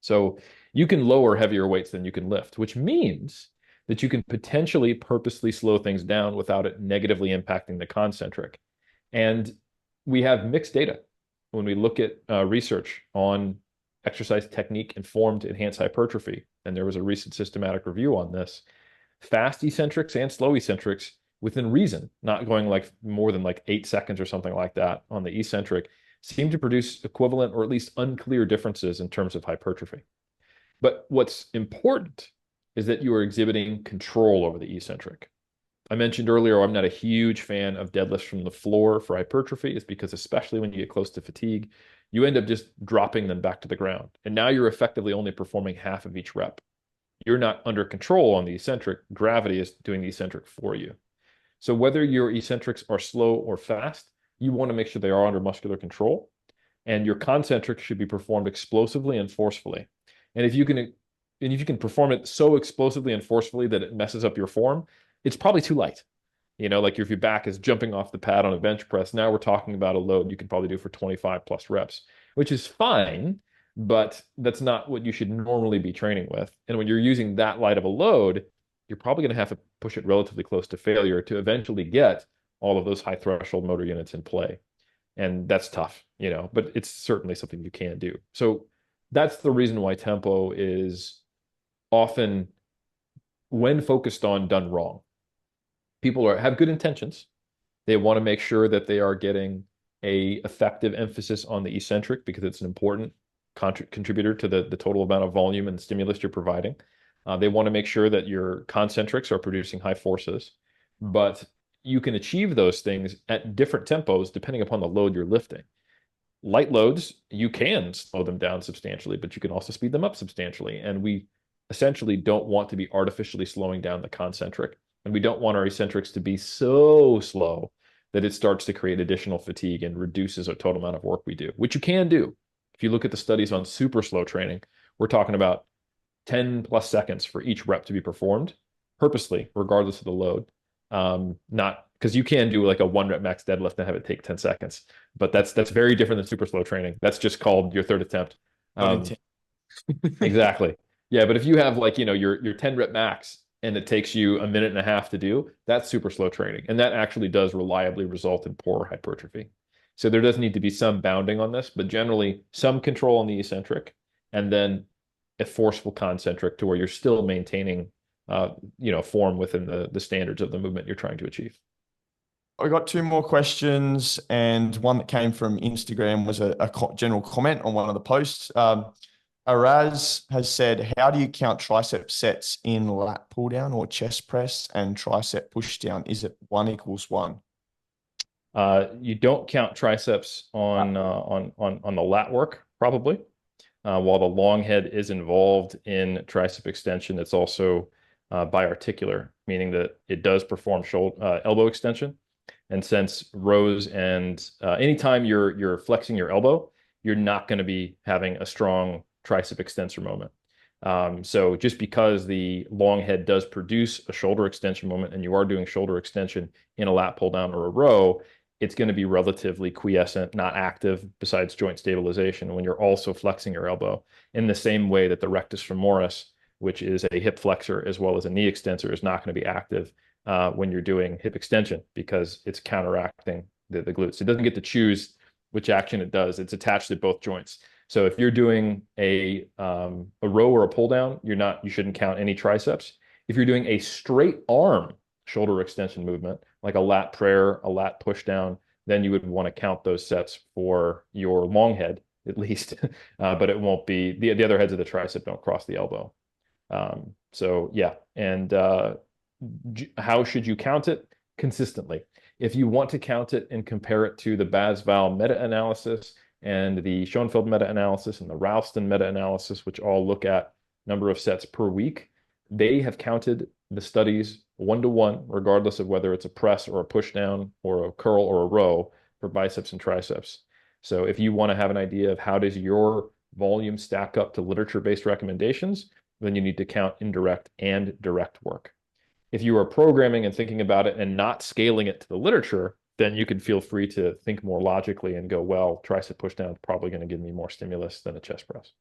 So you can lower heavier weights than you can lift, which means that you can potentially purposely slow things down without it negatively impacting the concentric. And we have mixed data when we look at research on exercise technique informed enhanced hypertrophy. And there was a recent systematic review on this. Fast eccentrics and slow eccentrics within reason, not going like more than like 8 seconds or something like that on the eccentric, seem to produce equivalent or at least unclear differences in terms of hypertrophy. But what's important is that you are exhibiting control over the eccentric. I mentioned earlier, I'm not a huge fan of deadlifts from the floor for hypertrophy. It's because especially when you get close to fatigue, you end up just dropping them back to the ground. And now you're effectively only performing half of each rep. You're not under control on the eccentric. Gravity is doing the eccentric for you. So whether your eccentrics are slow or fast, you want to make sure they are under muscular control. And your concentric should be performed explosively and forcefully. And if you can perform it so explosively and forcefully that it messes up your form, it's probably too light. Like if your back is jumping off the pad on a bench press, now we're talking about a load you can probably do for 25 plus reps, which is fine, but that's not what you should normally be training with. And when you're using that light of a load, you're probably going to have to push it relatively close to failure to eventually get all of those high threshold motor units in play. And that's tough, but it's certainly something you can do. So that's the reason why tempo is often, when focused on, done wrong. People have good intentions. They want to make sure that they are getting a effective emphasis on the eccentric because it's an important contributor to the total amount of volume and stimulus you're providing. They want to make sure that your concentrics are producing high forces, but you can achieve those things at different tempos depending upon the load you're lifting. Light loads, you can slow them down substantially, but you can also speed them up substantially. And we essentially don't want to be artificially slowing down the concentric. And we don't want our eccentrics to be so slow that it starts to create additional fatigue and reduces the total amount of work we do, which you can do. If you look at the studies on super slow training, we're talking about 10 plus seconds for each rep to be performed purposely, regardless of the load. Not because you can do like a 1 rep max deadlift and have it take 10 seconds, but that's very different than super slow training. That's just called your third attempt. Exactly. Yeah, but if you have like, your 10 rep max and it takes you a minute and a half to do, that's super slow training. And that actually does reliably result in poor hypertrophy. So there does need to be some bounding on this, but generally some control on the eccentric and then a forceful concentric to where you're still maintaining form within the standards of the movement you're trying to achieve. I got two more questions, and one that came from Instagram was a general comment on one of the posts. Araz has said, "How do you count tricep sets in lat pull down or chest press and tricep push down? Is it 1 = 1?" You don't count triceps on the lat work, probably. While the long head is involved in tricep extension, it's also biarticular, meaning that it does perform shoulder, elbow extension. And since rows and anytime you're flexing your elbow, you're not going to be having a strong tricep extensor moment. So just because the long head does produce a shoulder extension moment and you are doing shoulder extension in a lat pull down or a row, it's going to be relatively quiescent, not active, besides joint stabilization, when you're also flexing your elbow in the same way that the rectus femoris, which is a hip flexor as well as a knee extensor, is not going to be active when you're doing hip extension because it's counteracting the glutes. It doesn't get to choose which action it does. It's attached to both joints. So if you're doing a row or a pull down, you shouldn't count any triceps. If you're doing a straight arm shoulder extension movement, like a lat prayer, a lat push down, then you would want to count those sets for your long head at least, but it won't be the other heads of the tricep don't cross the elbow. So yeah, and how should you count it? Consistently. If you want to count it and compare it to the Bas-Val meta-analysis and the Schoenfeld meta-analysis and the Ralston meta-analysis, which all look at number of sets per week, they have counted the studies 1-to-1, regardless of whether it's a press or a push down or a curl or a row for biceps and triceps. So if you want to have an idea of how does your volume stack up to literature-based recommendations, then you need to count indirect and direct work. If you are programming and thinking about it and not scaling it to the literature, then you can feel free to think more logically and go, well, tricep push down is probably going to give me more stimulus than a chest press.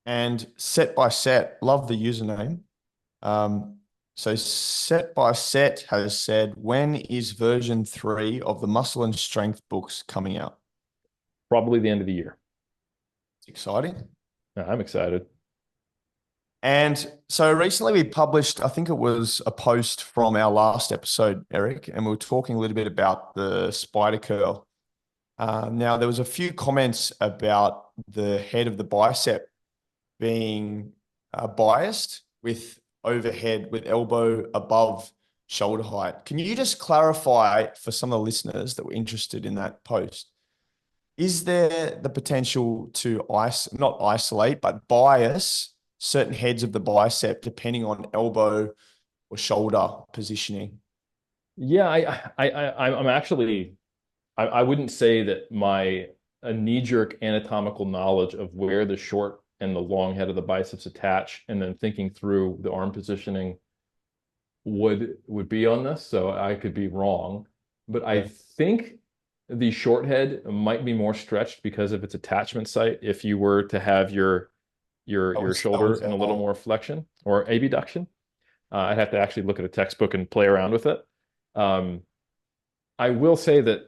And set by set, love the username. So set by set has said, when is version 3 of the Muscle and Strength books coming out? Probably the end of the year. It's exciting. I'm excited. And so recently we published, I think it was a post from our last episode, Eric, and we were talking a little bit about the spider curl. Now, there was a few comments about the head of the bicep being biased with overhead, with elbow above shoulder height. Can you just clarify for some of the listeners that were interested in that post? Is there the potential to not isolate, but bias certain heads of the bicep depending on elbow or shoulder positioning? Yeah, I'm actually, I wouldn't say that my a knee-jerk anatomical knowledge of where the short and the long head of the biceps attach, and then thinking through the arm positioning would be on this. So I could be wrong, but I think the short head might be more stretched because of its attachment site. If you were to have your shoulder in a little more flexion or abduction, I'd have to actually look at a textbook and play around with it. I will say that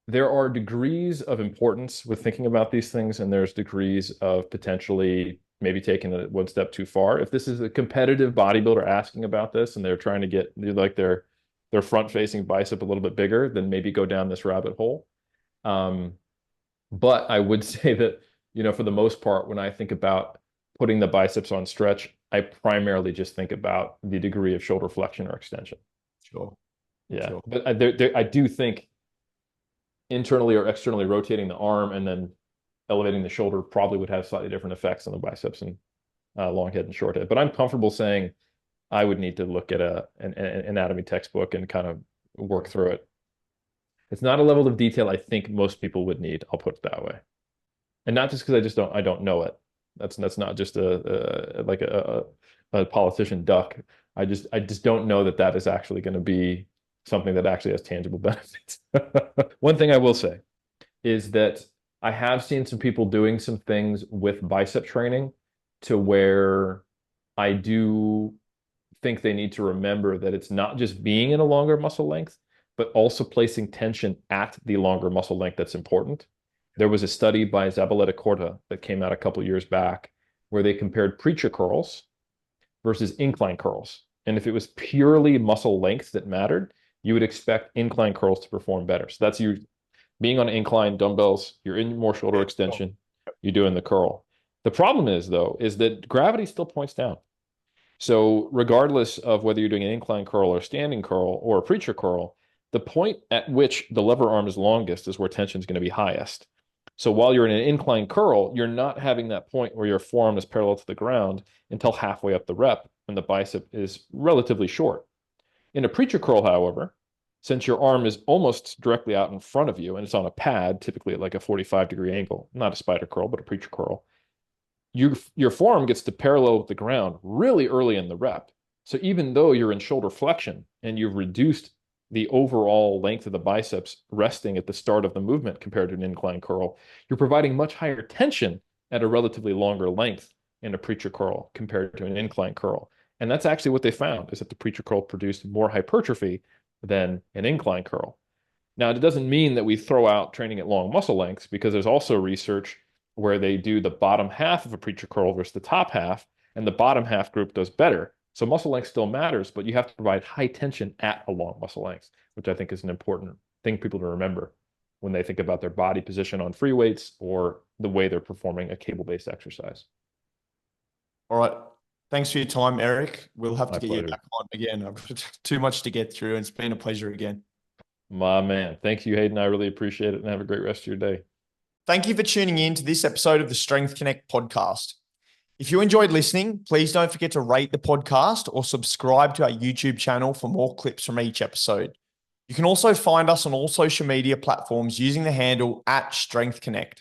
there are degrees of importance with thinking about these things, and there's degrees of potentially maybe taking it one step too far. If this is a competitive bodybuilder asking about this and they're trying to get like their front-facing bicep a little bit bigger, then maybe go down this rabbit hole. But I would say that, for the most part, when I think about putting the biceps on stretch, I primarily just think about the degree of shoulder flexion or extension. Sure. Yeah. Sure. But I do think internally or externally rotating the arm and then elevating the shoulder probably would have slightly different effects on the biceps and long head and short head. But I'm comfortable saying I would need to look at an anatomy textbook and kind of work through it. It's not a level of detail I think most people would need. I'll put it that way, and not just because I don't know it. That's not just a politician duck. I just don't know that is actually going to be something that actually has tangible benefits. One thing I will say is that I have seen some people doing some things with bicep training to where I do think they need to remember that it's not just being in a longer muscle length, but also placing tension at the longer muscle length that's important. There was a study by Zabaleta Corta that came out a couple years back where they compared preacher curls versus incline curls. And if it was purely muscle length that mattered, you would expect incline curls to perform better. So that's you being on incline dumbbells, you're in more shoulder Yeah, extension, you're doing the curl. The problem is, though, is that gravity still points down. So regardless of whether you're doing an incline curl or standing curl or a preacher curl, the point at which the lever arm is longest is where tension is going to be highest. So while you're in an incline curl, you're not having that point where your forearm is parallel to the ground until halfway up the rep, and the bicep is relatively short. In a preacher curl, however, since your arm is almost directly out in front of you and it's on a pad, typically at like a 45-degree angle, not a spider curl, but a preacher curl, your forearm gets to parallel with the ground really early in the rep. So even though you're in shoulder flexion and you've reduced the overall length of the biceps resting at the start of the movement compared to an incline curl, you're providing much higher tension at a relatively longer length in a preacher curl compared to an incline curl. And that's actually what they found, is that the preacher curl produced more hypertrophy than an incline curl. Now, it doesn't mean that we throw out training at long muscle lengths, because there's also research where they do the bottom half of a preacher curl versus the top half, and the bottom half group does better. So muscle length still matters, but you have to provide high tension at a long muscle length, which I think is an important thing people to remember when they think about their body position on free weights or the way they're performing a cable-based exercise. All right. Thanks for your time, Eric. We'll have to My get you pleasure. back on again. I've got too much to get through, and it's been a pleasure again. My man. Thank you, Hayden. I really appreciate it, and have a great rest of your day. Thank you for tuning in to this episode of the Strength Connect podcast. If you enjoyed listening, please don't forget to rate the podcast or subscribe to our YouTube channel for more clips from each episode. You can also find us on all social media platforms using the handle @StrengthConnect.